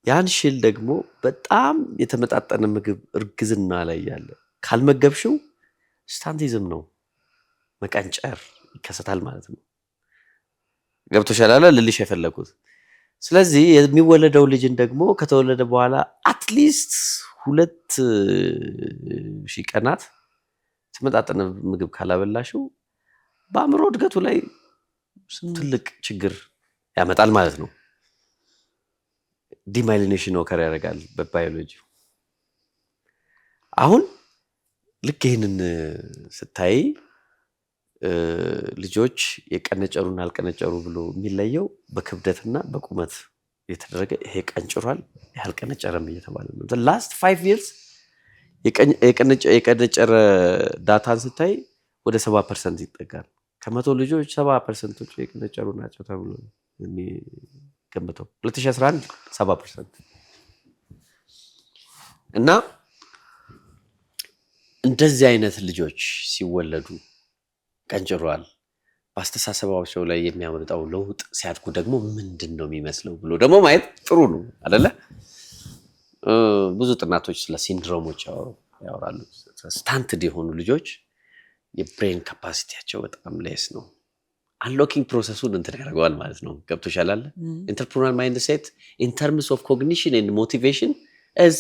ያን ሽል ደግሞ በጣም የተመጣጠነ ምግብ እርግዝና ላይ ያለ ካልመገብሽው ስታንቲዝም ነው፣ መቀንጨር ይከሰታል ማለት ነው። ገብቶሻል አይደል ልልሽ የፈለኩት። ስለዚህ የሚወለደው ልጅን ደግሞ ከተወለደ በኋላ አትሊስት 2000 ቀናት የተመጣጠነ ምግብ ካላበላሽው በአእምሮ እድገቱ ላይ ትልቅ ችግር ያመጣል ማለት ነው። ዲማይሊኔሽን ኦከር ያደርጋል በባዮሎጂ። አሁን ልክ ይህንን ስታይ ልጆች የቀነጨሩና አልቀነጨሩ ብሎ የሚለየው በክብደትና በቁመት የተደረገ ይሄ ቀንጭሯል ያልቀነጨረም እየተባለ ነው። ላስት 5 years የቀነጨረ ዳታን ስታይ ወደ 70% ይጠጋል። ከመቶ ልጆች 70%ቶቹ የቀነጨሩ ናቸው ተብሎ የሚገምተው 2011 70%። እና እንደዚህ አይነት ልጆች ሲወለዱ ቀንጭሯል በአስተሳሰባቸው ላይ የሚያመጣው ለውጥ ሲያድጉ ደግሞ ምንድን ነው የሚመስለው ብሎ ደግሞ ማየት ጥሩ ነው አይደለ? ብዙ ጥናቶች ስለ ሲንድሮሞች ያወራሉ። ስታንትድ የሆኑ ልጆች የብሬን ካፓሲቲያቸው በጣም ሌስ ነው። አንሎኪንግ ፕሮሰሱን እንትን ያደርገዋል ማለት ነው። ገብቶሻል አለ ኢንተርፕረነር ማይንድ ሴት ኢን ተርምስ ኦፍ ኮግኒሽን ኤንድ ሞቲቬሽን እዝ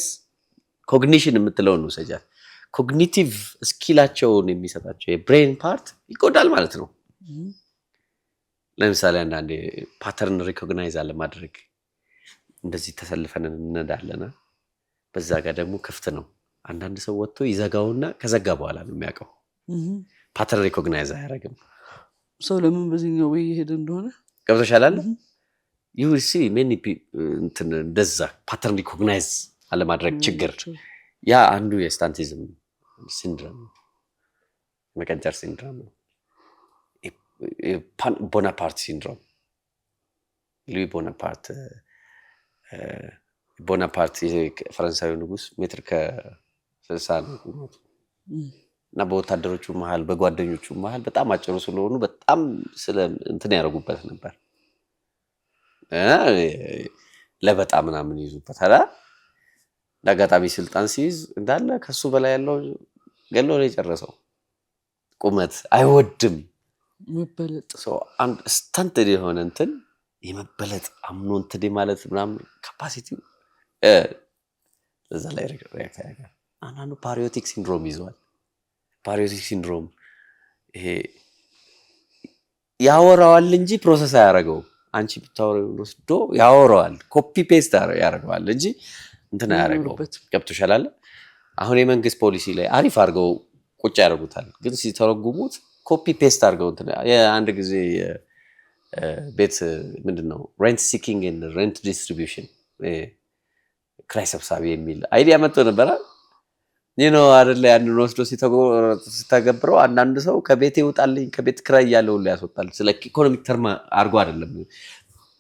ኮግኒሽን የምትለውን ነው ሰጃት ኮግኒቲቭ ስኪላቸውን የሚሰጣቸው የብሬን ፓርት ይጎዳል ማለት ነው። ለምሳሌ አንዳንዴ ፓተርን ሪኮግናይዝ አለማድረግ እንደዚህ ተሰልፈን እንነዳለና በዛ ጋር ደግሞ ክፍት ነው። አንዳንድ ሰው ወጥቶ ይዘጋውና ከዘጋ በኋላ ነው የሚያውቀው። ፓተርን ሪኮግናይዝ አያደርግም። ሰው ለምን በዚህኛው ወይ ይሄድ እንደሆነ ገብቶሻል አለ ዩ ዊል ሲ ሜኒ እንትን እንደዛ ፓተርን ሪኮግናይዝ አለማድረግ ችግር ያ አንዱ የስታንቲዝም ሲንድሮም መቀንጨር ሲንድሮም ነው። ቦናፓርት ሲንድሮም ሉዊ ቦናፓርት ፈረንሳዊ ንጉስ ሜትር ከ60 ነው እና በወታደሮቹ መሃል በጓደኞቹ መሃል በጣም አጭሩ ስለሆኑ በጣም ስለ እንትን ያደርጉበት ነበር። ለበጣ ምናምን ይዙበት አላ ለአጋጣሚ ስልጣን ሲይዝ እንዳለ ከሱ በላይ ያለው ገሎ ነው የጨረሰው። ቁመት አይወድም መበለጥ ሰው አንድ ስታንትድ የሆነ እንትን የመበለጥ አምኖ እንትን ማለት ምናምን ካፓሲቲ ለዛ ላይ ሪያክት ያደርጋል። አንዳንዱ ፓሪዮቲክ ሲንድሮም ይዘዋል። ፓሪዮቲክ ሲንድሮም ይሄ ያወራዋል እንጂ ፕሮሰስ አያደርገው። አንቺ ብታወሪው ወስዶ ያወራዋል፣ ኮፒ ፔስት ያደርገዋል እንጂ እንትን አያደርገው። ገብቶሻል አለ አሁን የመንግስት ፖሊሲ ላይ አሪፍ አድርገው ቁጭ ያደርጉታል፣ ግን ሲተረጉሙት ኮፒ ፔስት አድርገው እንትን አንድ ጊዜ ቤት ምንድነው ሬንት ሲኪንግ ኤንድ ሬንት ዲስትሪቢዩሽን ክራይ ሰብሳቢ የሚል አይዲያ መጥቶ ነበር አይደለ? ያንን ወስዶ ሲተገብረው አንዳንድ ሰው ከቤት ይውጣልኝ ከቤት ክራይ ያለው ሁሉ ያስወጣል። ስለ ኢኮኖሚክ ተርም አድርጎ አይደለም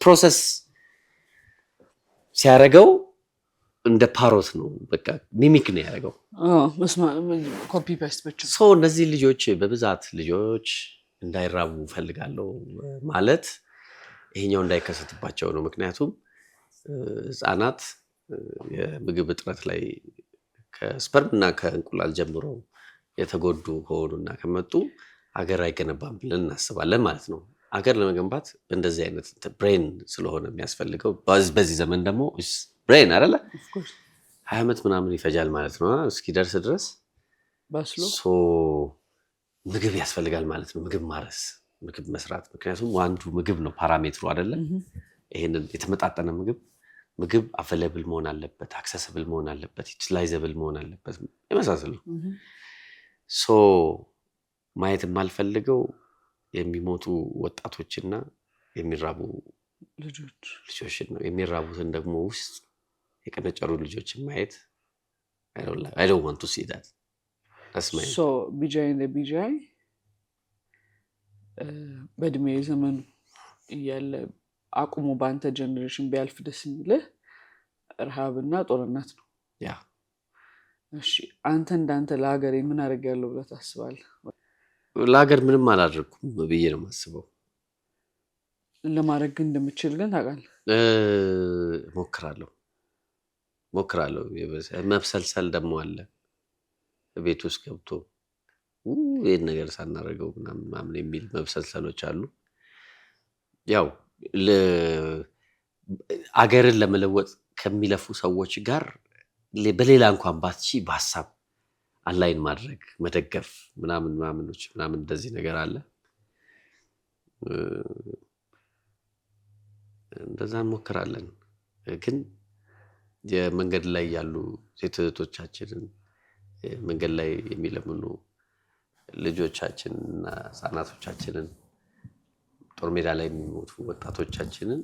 ፕሮሰስ ሲያደርገው እንደ ፓሮት ነው። በቃ ሚሚክ ነው ያደረገው። ኮፒ ፔስት ብቻ ሰው እነዚህ ልጆች በብዛት ልጆች እንዳይራቡ ፈልጋለሁ ማለት ይሄኛው እንዳይከሰትባቸው ነው። ምክንያቱም ህፃናት የምግብ እጥረት ላይ ከስፐርም እና ከእንቁላል ጀምሮ የተጎዱ ከሆኑና ከመጡ አገር አይገነባም ብለን እናስባለን ማለት ነው። አገር ለመገንባት እንደዚህ አይነት ብሬን ስለሆነ የሚያስፈልገው በዚህ ዘመን ደግሞ ብሬን አይደለ 20 ዓመት ምናምን ይፈጃል ማለት ነው እስኪደርስ ድረስ ባስሎ ምግብ ያስፈልጋል ማለት ነው። ምግብ ማረስ ምግብ መስራት ምክንያቱም አንዱ ምግብ ነው ፓራሜትሩ አይደለ? ይሄንን የተመጣጠነ ምግብ አቬለብል መሆን አለበት፣ አክሰስብል መሆን አለበት፣ ዩቲላይዘብል መሆን አለበት የመሳሰሉ ማየት የማልፈልገው የሚሞቱ ወጣቶችና የሚራቡ ልጆች ነው። የሚራቡትን ደግሞ ውስጥ የቀነጨሩ ልጆችን ማየት I don't want to see that. So BJ በእድሜ ዘመኑ እያለ አቁሙ በአንተ ጀነሬሽን ቢያልፍ ደስ የሚልህ ረሃብና ጦርነት ነው። ያ እሺ አንተ እንዳንተ ለሀገሬ ምን አደርጋለሁ ብለህ ታስባለህ? ለሀገር ምንም አላደርኩም ብዬ ነው የማስበው። ለማድረግ እንደምችል ግን ታውቃለህ? ሞክራለሁ። መብሰልሰል ደግሞ አለ ቤት ውስጥ ገብቶ ይሄን ነገር ሳናደርገው ምናምን የሚል መብሰልሰሎች አሉ። ያው አገርን ለመለወጥ ከሚለፉ ሰዎች ጋር በሌላ እንኳን ባትቺ በሀሳብ አላይን ማድረግ መደገፍ ምናምኖች እንደዚህ ነገር አለ። እንደዛ እንሞክራለን። ግን የመንገድ ላይ ያሉ ሴት እህቶቻችንን መንገድ ላይ የሚለምኑ ልጆቻችንና ህፃናቶቻችንን ጦር ሜዳ ላይ የሚሞቱ ወጣቶቻችንን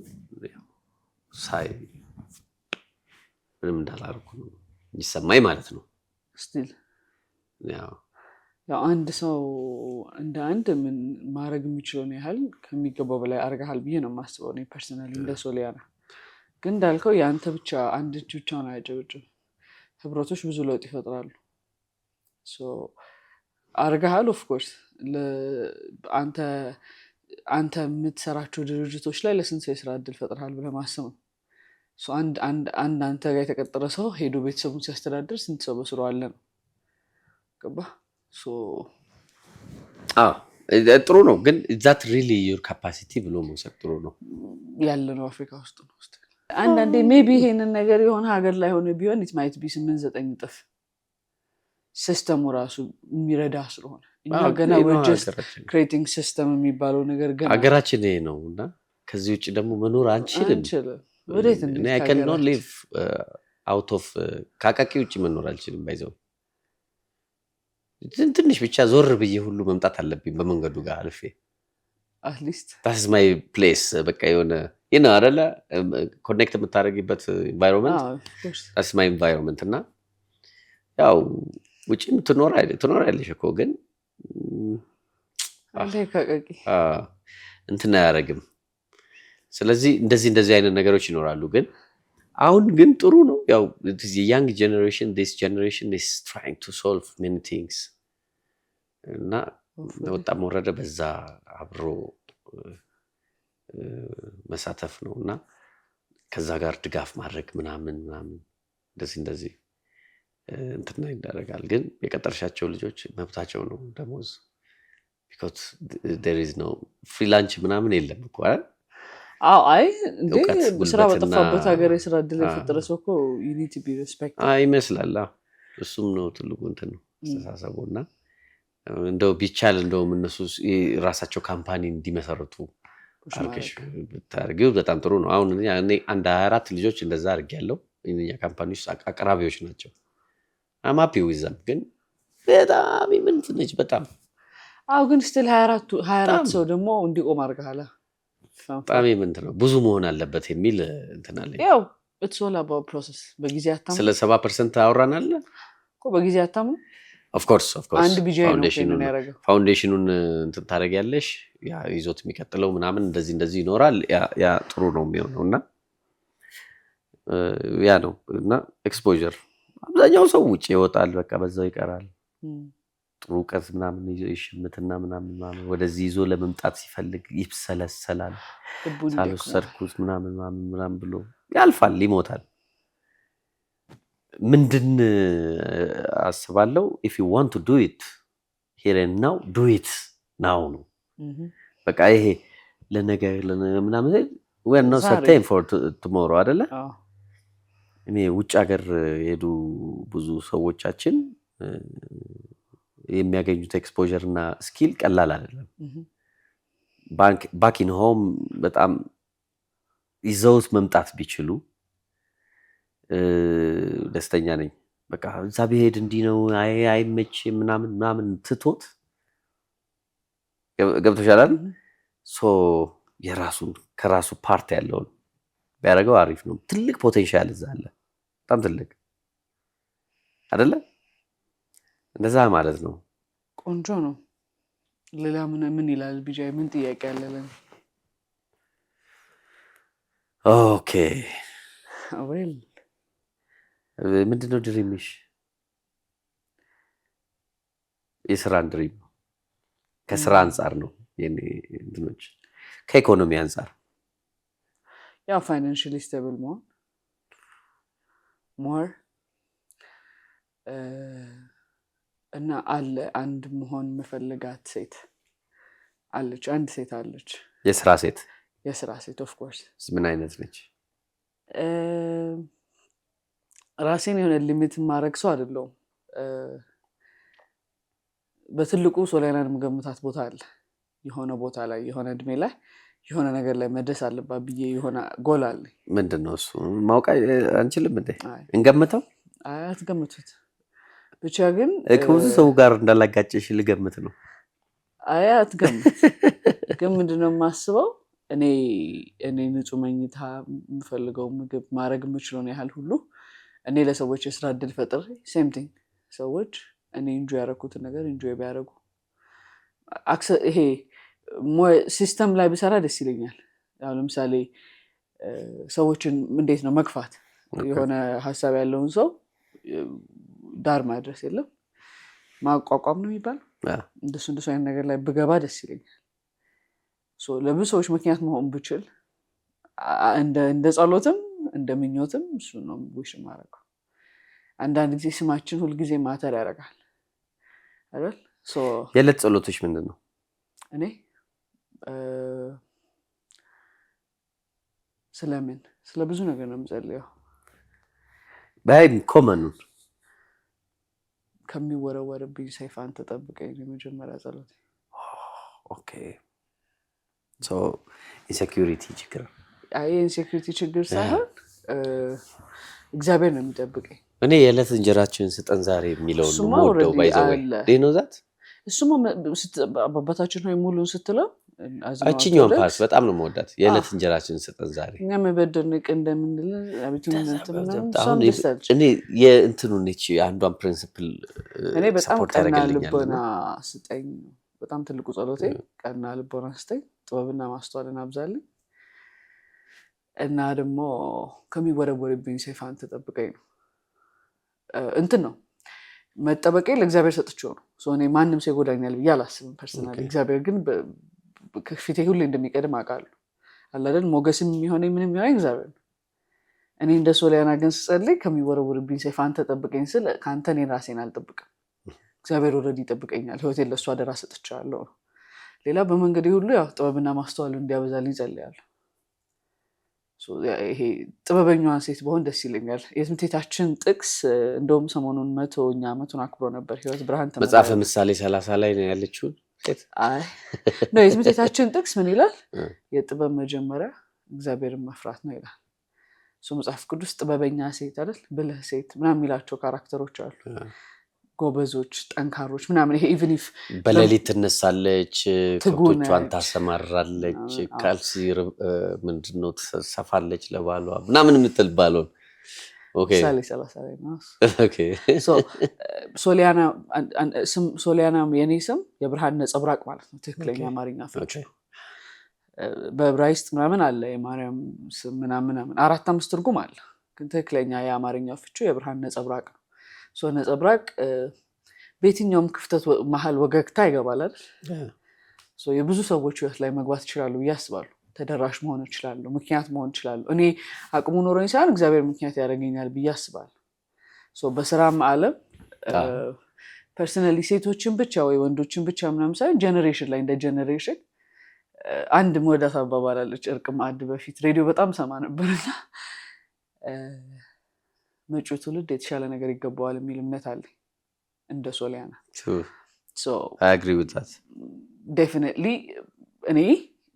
ሳይ ምንም እንዳላደረኩ ነው የሚሰማኝ ማለት ነው። ስቲል ያው አንድ ሰው እንደ አንድ ምን ማድረግ የሚችለውን ያህል ከሚገባው በላይ አድርገሃል ብዬ ነው የማስበው እኔ ፐርሰናሊ እንደ ሶሊያና። ግን እንዳልከው የአንተ ብቻ አንድ እጅ ብቻውን አያጨበጭም። ህብረቶች ብዙ ለውጥ ይፈጥራሉ። አርጋሃል ኦፍ ኮርስ አንተ የምትሰራቸው ድርጅቶች ላይ ለስንት ሰው የስራ እድል ፈጥረሃል ብለህ ማሰብ ነው። አንተ ጋር የተቀጠረ ሰው ሄዶ ቤተሰቡን ሲያስተዳድር ስንት ሰው በስሩ አለ ነው። ገባህ? ጥሩ ነው ግን ዛት ሪሊ ዩር ካፓሲቲ ብሎ መውሰድ ጥሩ ነው። ያለ ነው አፍሪካ ውስጥ ነው። አንዳንዴ ሜቢ ይሄንን ነገር የሆነ ሀገር ላይ ሆነ ቢሆን ኢት ማይት ቢ 8-9 እጥፍ ሲስተሙ ራሱ የሚረዳ ስለሆነ እኛ ገና ጀስት ክሬቲንግ ሲስተም የሚባለው ነገር ገና ሀገራችን ይሄ ነው እና ከዚህ ውጭ ደግሞ መኖር አንችልም። ወዴት እኔ I cannot live out of ካቃቂ ውጭ መኖር አልችልም። ባይዘው ትንሽ ብቻ ዞር ብዬ ሁሉ መምጣት አለብኝ በመንገዱ ጋር አልፌ አትሊስት that's my place በቃ የሆነ አይደለ ኮኔክት የምታደርጊበት environment that's my environment እና ያው ውጭም ትኖራለሽ እኮ ግን እንትን አያደርግም። ስለዚህ እንደዚህ አይነት ነገሮች ይኖራሉ። ግን አሁን ግን ጥሩ ነው። ያው young generation this generation is trying to solve many things እና ወጣም ወረደ በዛ አብሮ መሳተፍ ነው እና ከዛ ጋር ድጋፍ ማድረግ ምናምን እንደዚህ እንትና ይደረጋል። ግን የቀጠርሻቸው ልጆች መብታቸው ነው ደሞዝ because there is no ፍሪላንስ ምናምን የለም እኮ አይደል? አይ እንዴ ስራ በጠፋበት ሀገር የስራ እድል የፈጠረ ሰው እኮ you need to be respected ይመስላል። እሱም ነው ትልቁ እንትን ነው አስተሳሰቡና እንደው ቢቻል እንደውም እነሱ ራሳቸው ካምፓኒ እንዲመሰርቱ አርገሽ ብታርጊው በጣም ጥሩ ነው። አሁን እኔ አንድ 24 ልጆች እንደዛ አርጊያለሁ። የኛ ካምፓኒ ውስጥ አቅራቢዎች ናቸው። አማፒ ዊዛም ግን በጣም ምን ትንሽ በጣም ግን ስቲል 24 ሰው ደግሞ እንዲቆም አርጋhala በጣም ምን ነው ብዙ መሆን አለበት የሚል እንትን አለ። ያው it's all about process በጊዜ አታም ስለ 70% አወራናል እኮ በጊዜ አታም of course አንድ ቢጂአይ ነው ያደረገው ፋውንዴሽኑን እንትን ታደርጊያለሽ ያ ይዞት የሚቀጥለው ምናምን እንደዚህ ይኖራል። ያ ጥሩ ነው የሚሆነውና ያ ነው እና ኤክስፖዠር አብዛኛው ሰው ውጪ ይወጣል በቃ በዛው ይቀራል። ጥሩ ቀስ ምናምን ይሽምትና ምናምን ወደዚህ ይዞ ለመምጣት ሲፈልግ ይብሰለሰላል። ሳልሰርኩት ምናምን ብሎ ያልፋል ይሞታል። ምንድን አስባለሁ if you want to do it here and now do it now ነው በቃ ይሄ ለነገ ምናምን we are not certain for tomorrow አይደለ? እኔ ውጭ ሀገር ሄዱ ብዙ ሰዎቻችን የሚያገኙት ኤክስፖዠር እና ስኪል ቀላል አይደለም። ባክ ኢን ሆም በጣም ይዘውት መምጣት ቢችሉ ደስተኛ ነኝ። በቃ እዛ ቢሄድ እንዲህ ነው አይመች ምናምን ትቶት ገብቶሻል አይደል? ከራሱ ፓርት ያለውን ቢያደርገው አሪፍ ነው። ትልቅ ፖቴንሻል እዛ አለ በጣም ትልቅ አይደለ? እንደዛ ማለት ነው። ቆንጆ ነው። ሌላ ምን ይላል ቢጂአይ? ምን ጥያቄ አለለን? ኦኬ ዌል ምንድነው ድሪምሽ? የስራን ድሪም ከስራ አንፃር ነው የኔ እንትኖች ከኢኮኖሚ አንፃር ያው ፋይናንሻሊ ስቴብል መሆን ሞር እና አለ አንድ መሆን መፈልጋት ሴት አለች። አንድ ሴት አለች። የስራ ሴት ኦፍ ኮርስ ምን አይነት ነች? ራሴን የሆነ ሊሚት ማድረግ ሰው አይደለሁም። በትልቁ ሶሊያናን መገምታት ቦታ አለ። የሆነ ቦታ ላይ የሆነ እድሜ ላይ የሆነ ነገር ላይ መድረስ አለባት ብዬ የሆነ ጎል አለ። ምንድነው እሱ? ማውቃ አንችልም እንዴ? እንገምተው? አትገምቱት ብቻ ግን ከብዙ ሰው ጋር እንዳላጋጨሽ ልገምት ነው። አትገምት። ግን ምንድነው የማስበው እኔ ንጹህ መኝታ የምፈልገው ምግብ ማድረግ የምችለውን ያህል ሁሉ እኔ ለሰዎች የስራ እድል ፈጥሬ ሴም ቲንግ ሰዎች እኔ ኢንጆይ ያደረኩትን ነገር ኢንጆይ ቢያደርጉ ይሄ ሲስተም ላይ ብሰራ ደስ ይለኛል። አሁን ለምሳሌ ሰዎችን እንዴት ነው መግፋት? የሆነ ሀሳብ ያለውን ሰው ዳር ማድረስ የለም ማቋቋም ነው የሚባለው። እንደሱ አይነት ነገር ላይ ብገባ ደስ ይለኛል። ለብዙ ሰዎች ምክንያት መሆን ብችል እንደ ጸሎትም እንደ ምኞትም እሱ ነው ዊሽ ማረገው። አንዳንድ ጊዜ ስማችን ሁልጊዜ ማተር ያደርጋል አይደል? የዕለት ጸሎቶች ምንድን ነው? እኔ ስለ ብዙ ነገር ነው የምጸልየው። ኮመኑን ከሚወረወርብኝ ሰይፍ አንተ ጠብቀኝ የመጀመሪያ ጸሎት። ኦኬ ኢንሴኪዩሪቲ ችግር ኢንሴኪዩሪቲ ችግር ሳይሆን እግዚአብሔር ነው የሚጠብቀኝ። እኔ የዕለት እንጀራችንን ስጠን ዛሬ የሚለው ነው የምወደው። ባይዘወይ ነው ዛት እሱማ አባታችን ሆይ ሙሉን ስትለው አችኛውን ፓርት በጣም ነው የምወዳት። የዕለት እንጀራችንን ስጠን ዛሬ እኛ መበደንቅ እንደምንል እኔ የእንትኑን እቺ አንዷን ፕሪንሲፕል እኔ በጣም ቀና ልቦና ስጠኝ። በጣም ትልቁ ጸሎቴ ቀና ልቦና ስጠኝ፣ ጥበብና ማስተዋልን አብዛልኝ እና ደግሞ ከሚወረወርብኝ ሰይፍ አንተ ጠብቀኝ ነው። እንትን ነው መጠበቄ ለእግዚአብሔር ሰጥቼው ነው። እኔ ማንም ሰው ይጎዳኛል ብዬ አላስብም ፐርሰናሊ። እግዚአብሔር ግን ከፊቴ ሁሌ እንደሚቀድም አውቃለሁ። አላደን ሞገስም የሚሆነኝ ምንም የሚሆነኝ እግዚአብሔር ነው። እኔ እንደ ሶሊያና ግን ስጸልይ ከሚወረወርብኝ ሰይፍ አንተ ጠብቀኝ ስል ከአንተ እኔን ራሴን አልጠብቅም። እግዚአብሔር ኦልሬዲ ይጠብቀኛል። ህይወቴን ለእሱ አደራ ሰጥቻለሁ ነው። ሌላ በመንገዴ ሁሉ ያው ጥበብና ማስተዋል እንዲያበዛልኝ ጸልያለሁ። ይሄ ጥበበኛዋን ሴት በሆን ደስ ይለኛል። የትምቴታችን ጥቅስ እንደውም ሰሞኑን 100ኛ ዓመቱን አክብሮ ነበር። ህይወት ብርሃን መጽሐፈ ምሳሌ 30 ላይ ነው ያለችው ሴት። ነው የትምቴታችን ጥቅስ ምን ይላል? የጥበብ መጀመሪያ እግዚአብሔርን መፍራት ነው ይላል። መጽሐፍ ቅዱስ ጥበበኛ ሴት አይደል፣ ብልህ ሴት ምናምን የሚላቸው ካራክተሮች አሉ። ጎበዞች፣ ጠንካሮች ምናምን። ይሄ ኢቭን ኢፍ በሌሊት ትነሳለች፣ ከብቶቿን ታሰማራለች፣ ካልሲ ምንድነው ትሰፋለች ለባሏ ምናምን የምትል ባሏን ምሳሌ 30 ላይ ነው። ሶሊያና የኔ ስም የብርሃን ነጸብራቅ ማለት ነው። ትክክለኛ አማርኛ ፍቺ በዕብራይስጥ ምናምን አለ የማርያም ስም ምናምን 4-5 ትርጉም አለ። ግን ትክክለኛ የአማርኛ ፍቺ የብርሃን ነጸብራቅ ነው። ነጸብራቅ በየትኛውም ክፍተት መሀል ወገግታ ይገባል አይደል? የብዙ ሰዎች ህይወት ላይ መግባት ይችላሉ ብዬ አስባለሁ። ተደራሽ መሆን ይችላሉ፣ ምክንያት መሆን ይችላሉ። እኔ አቅሙ ኖሮኝ ሳይሆን እግዚአብሔር ምክንያት ያደርገኛል ብዬ አስባለሁ። በስራም ዓለም ፐርሰናሊ ሴቶችን ብቻ ወይ ወንዶችን ብቻ ምናምን ሳይሆን ጀኔሬሽን ላይ እንደ ጀኔሬሽን አንድ መወዳት አባባላለች። እርቅ ማዕድ በፊት ሬዲዮ በጣም ሰማ ነበርና መጪው ትውልድ የተሻለ ነገር ይገባዋል የሚል እምነት አለ እንደ ሶሊያና። I agree with that. Definitely እኔ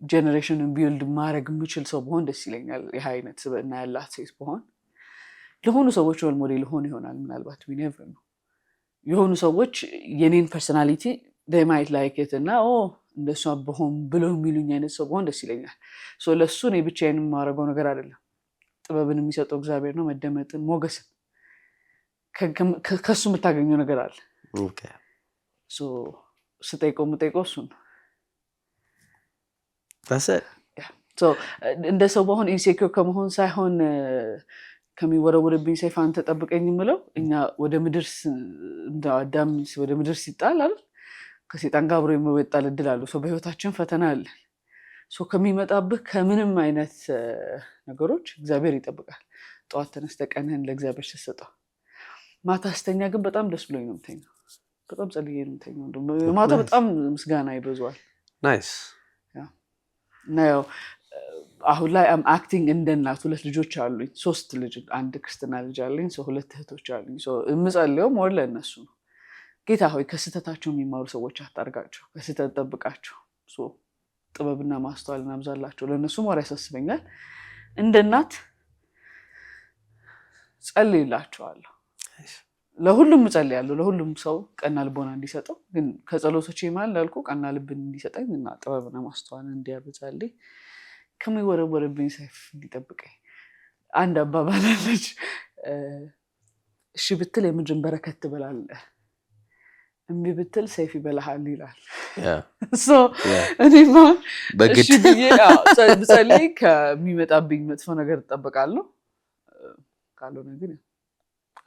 ጀነሬሽንን ቢልድ ማድረግ የምችል ሰው በሆን ደስ ይለኛል። ይህ አይነት ስብዕና ያላት ሴት በሆን ለሆኑ ሰዎች ሮል ሞዴል ሆን ይሆናል ምናልባት we never know። የሆኑ ሰዎች የኔን ፐርሰናሊቲ they might like it እና እንደሷ በሆን ብለው የሚሉኝ አይነት ሰው በሆን ደስ ይለኛል። ለሱ እኔ ብቻዬን የማደርገው ነገር አይደለም። ጥበብን የሚሰጠው እግዚአብሔር ነው። መደመጥን፣ ሞገስን ከሱ የምታገኘው ነገር አለ። ስጠይቀው የምጠይቀው እሱን ነው። እንደ ሰው በሆን ኢንሴኪውር ከመሆን ሳይሆን ከሚወረወርብኝ ሰይፍ አንተ ጠብቀኝ የምለው እኛ ወደ ምድር አዳም ወደ ምድር ሲጣል አይደል ከሴጣን ጋር አብሮ የመወጣል እድል አለው። በህይወታችን ፈተና አለ። ከሚመጣብህ ከምንም አይነት ነገሮች እግዚአብሔር ይጠብቃል። ጠዋት ተነስተህ ቀንህን ለእግዚአብሔር ስትሰጠው፣ ማታ ስተኛ ግን በጣም ደስ ብሎኝ ነው የምተኛው። በጣም ጸልዬ ነው የምተኛው። ማታ በጣም ምስጋና ይበዛዋል። ናይስ እና ያው አሁን ላይ አክቲንግ እንደ እናት 2 ልጆች አሉኝ። 3 ልጅ፣ 1 ክርስትና ልጅ አለኝ። 2 እህቶች አሉኝ። የምጸልየውም ወር ለእነሱ ነው። ጌታ ሆይ ከስህተታቸው የሚማሩ ሰዎች አታርጋቸው፣ ከስህተት ጠብቃቸው። ጥበብና ማስተዋልን አብዛላቸው። ለእነሱም ወር ያሳስበኛል። እንደ እናት ጸልይላቸዋለሁ። ለሁሉም እጸልያለሁ። ለሁሉም ሰው ቀና ልቦና እንዲሰጠው። ግን ከጸሎቶቼ መሃል እንዳልኩ ቀና ልብን እንዲሰጠኝ እና ጥበብና ማስተዋልን እንዲያበዛልኝ ከሚወረወርብኝ ሰይፍ እንዲጠብቀኝ። አንድ አባባል አለች፣ እሺ ብትል የምድርን በረከት ትበላለህ፣ እምቢ ብትል ሰይፍ ይበላሃል ይላል። እኔማ እሺ ብዬ ብጸልይ ከሚመጣብኝ መጥፎ ነገር እጠበቃለሁ። ካልሆነ ግን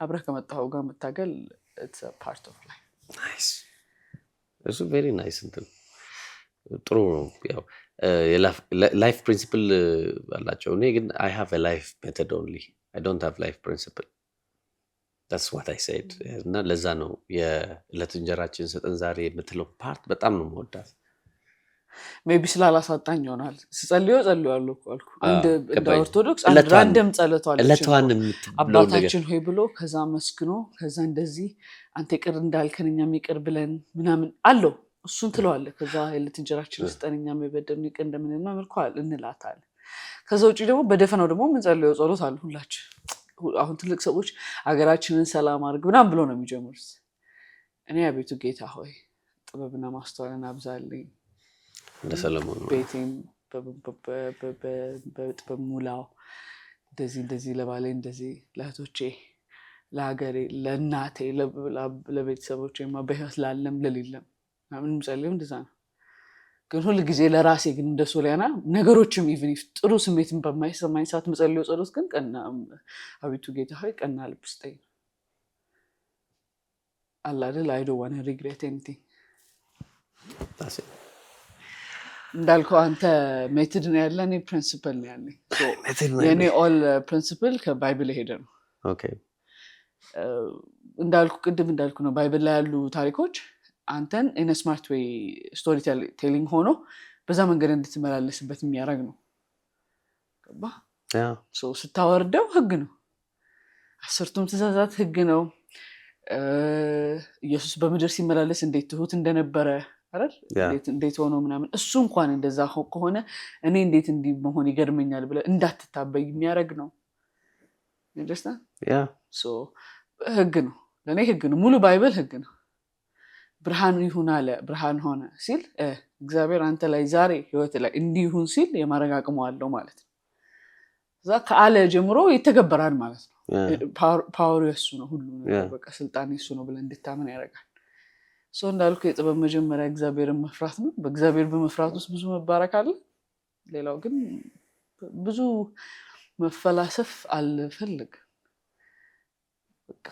አብረህ ከመጣኸው ጋር መታገል it's a part of life። Nice. እሱ ቬሪ ናይስ እንትን ጥሩ ነው። ያው ላይፍ ፕሪንሲፕል አላቸው። እኔ ግን አይ ሃቭ አ ላይፍ ሜተድ ኦንሊ አይ ዶንት ሃቭ ላይፍ ፕሪንሲፕል that's what I said እና ለዛ ነው የዕለት እንጀራችን ስጠን ዛሬ የምትለው ፓርት በጣም ነው የምወዳት። ሜቢ ስላላሳጣኝ ይሆናል ስጸልዮ ጸልያለሁ እኮ አልኩ። አንድ እንደ ገባኝ። ኦርቶዶክስ አንድ ራንደም ጸሎት አለች ዕለቷን የምትብለው ነገር አባታችን ሆይ ብሎ ከዛ መስክኖ ከዛ እንደዚህ አንተ ይቅር እንዳልከን እኛም ይቅር ብለን ምናምን አለው እሱን ትለዋለህ። ከዛ የዕለት እንጀራችን ስጠን እኛም የበደሉንን ይቅር እንደምንል መልኳል እንላታለን። ከዛ ውጪ ደግሞ በደፈናው ደግሞ የምንጸልየው ጸሎት አለ ሁላችን። አሁን ትልቅ ሰዎች ሀገራችንን ሰላም አድርግ ምናምን ብሎ ነው የሚጀምሩት። እኔ አቤቱ ጌታ ሆይ ጥበብና ማስተዋልን አብዛልኝ እንደ ሰለሞን ነው ቤቴን በጥበብ ሙላው እንደዚህ ለባሌ እንደዚህ ለእህቶቼ ለሀገሬ ለእናቴ ለቤተሰቦቼ በህይወት ላለም ለሌለም ምንም ጸልየው እንደዛ ነው። ግን ሁል ጊዜ ለራሴ ግን እንደ ሶሊያና ነገሮችም ኢቭን ጥሩ ስሜትን በማይሰማኝ ሰዓት መጸልየው ጸሎት ግን ቀና አቤቱ ጌታ ሆይ ቀና ልብ ስጠኝ አለ አይደል I don't want to regret anything እንዳልከው አንተ ሜተድ ነው ያለ እኔ ፕሪንሲፕል ነው ያለኝ። የኔ ኦል ፕሪንሲፕል ከባይብል ሄደ ነው። ኦኬ ቅድም እንዳልኩ ነው ባይብል ላይ ያሉ ታሪኮች አንተን ኢን ስማርት ዌይ ስቶሪ ቴሊንግ ሆኖ በዛ መንገድ እንድትመላለስበት የሚያደርግ ነው። ገባ ስታወርደው ህግ ነው። 10ቱም ትእዛዛት ህግ ነው። ኢየሱስ በምድር ሲመላለስ እንዴት ትሁት እንደነበረ አይደል እንዴት ሆኖ ምናምን እሱ እንኳን እንደዛ ከሆነ እኔ እንዴት እንዲህ መሆን ይገርመኛል ብለህ እንዳትታበይ የሚያደርግ ነው። እንደስታ ህግ ነው ለእኔ ህግ ነው። ሙሉ ባይብል ህግ ነው። ብርሃን ይሁን አለ ብርሃን ሆነ ሲል እግዚአብሔር አንተ ላይ ዛሬ ህይወት ላይ እንዲሁን ሲል የማድረግ አቅሙ አለው ማለት ነው። እዛ ከአለ ጀምሮ ይተገበራል ማለት ነው። ፓወሩ የሱ ነው። ሁሉ ነገር በቃ ስልጣን የሱ ነው ብለህ እንድታምን ያደርጋል። እንዳልኩ የጥበብ መጀመሪያ እግዚአብሔርን መፍራት ነው። በእግዚአብሔር በመፍራት ውስጥ ብዙ መባረክ አለ። ሌላው ግን ብዙ መፈላሰፍ አልፈልግም። በቃ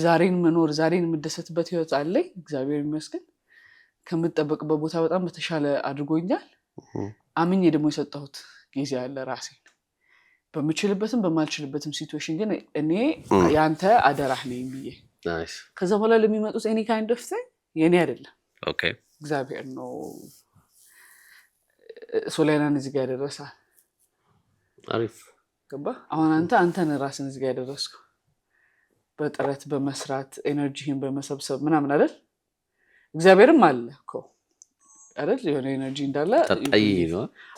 ዛሬን መኖር ዛሬን የምደሰትበት ህይወት አለኝ እግዚአብሔር ይመስገን። ከምጠበቅበት ቦታ በጣም በተሻለ አድርጎኛል። አምኜ ደግሞ የሰጠሁት ጊዜ አለ ራሴ በምችልበትም በማልችልበትም ሲቹዌሽን ግን እኔ ያንተ አደራህ ነኝ ብዬ ከዛ በኋላ ለሚመጡት ኤኒ ካይንድ ኦፍ ቲንግ የኔ አይደለም እግዚአብሔር ነው። ሶሊያናን እዚህ ጋር ያደረሳል። አሪፍ ገባ። አሁን አንተን ራስን እዚህ ጋር ያደረስከው በጥረት በመስራት ኤነርጂህን በመሰብሰብ ምናምን አይደል? እግዚአብሔርም አለ እኮ አይደል? የሆነ ኤነርጂ እንዳለ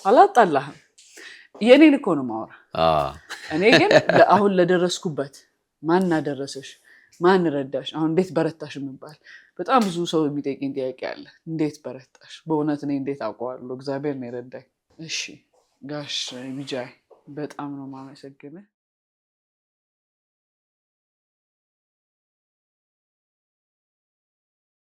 አላጣላህም። የኔን እኮ ነው ማወራ። እኔ ግን አሁን ለደረስኩበት ማን አደረሰሽ ማን ረዳሽ አሁን እንዴት በረታሽ የሚባል በጣም ብዙ ሰው የሚጠይቀኝ ጥያቄ አለ። እንዴት በረታሽ? በእውነት እኔ እንዴት አውቀዋለሁ? እግዚአብሔር ነው የረዳኝ። እሺ ጋሽ ቢጃይ በጣም ነው የማመሰግነው።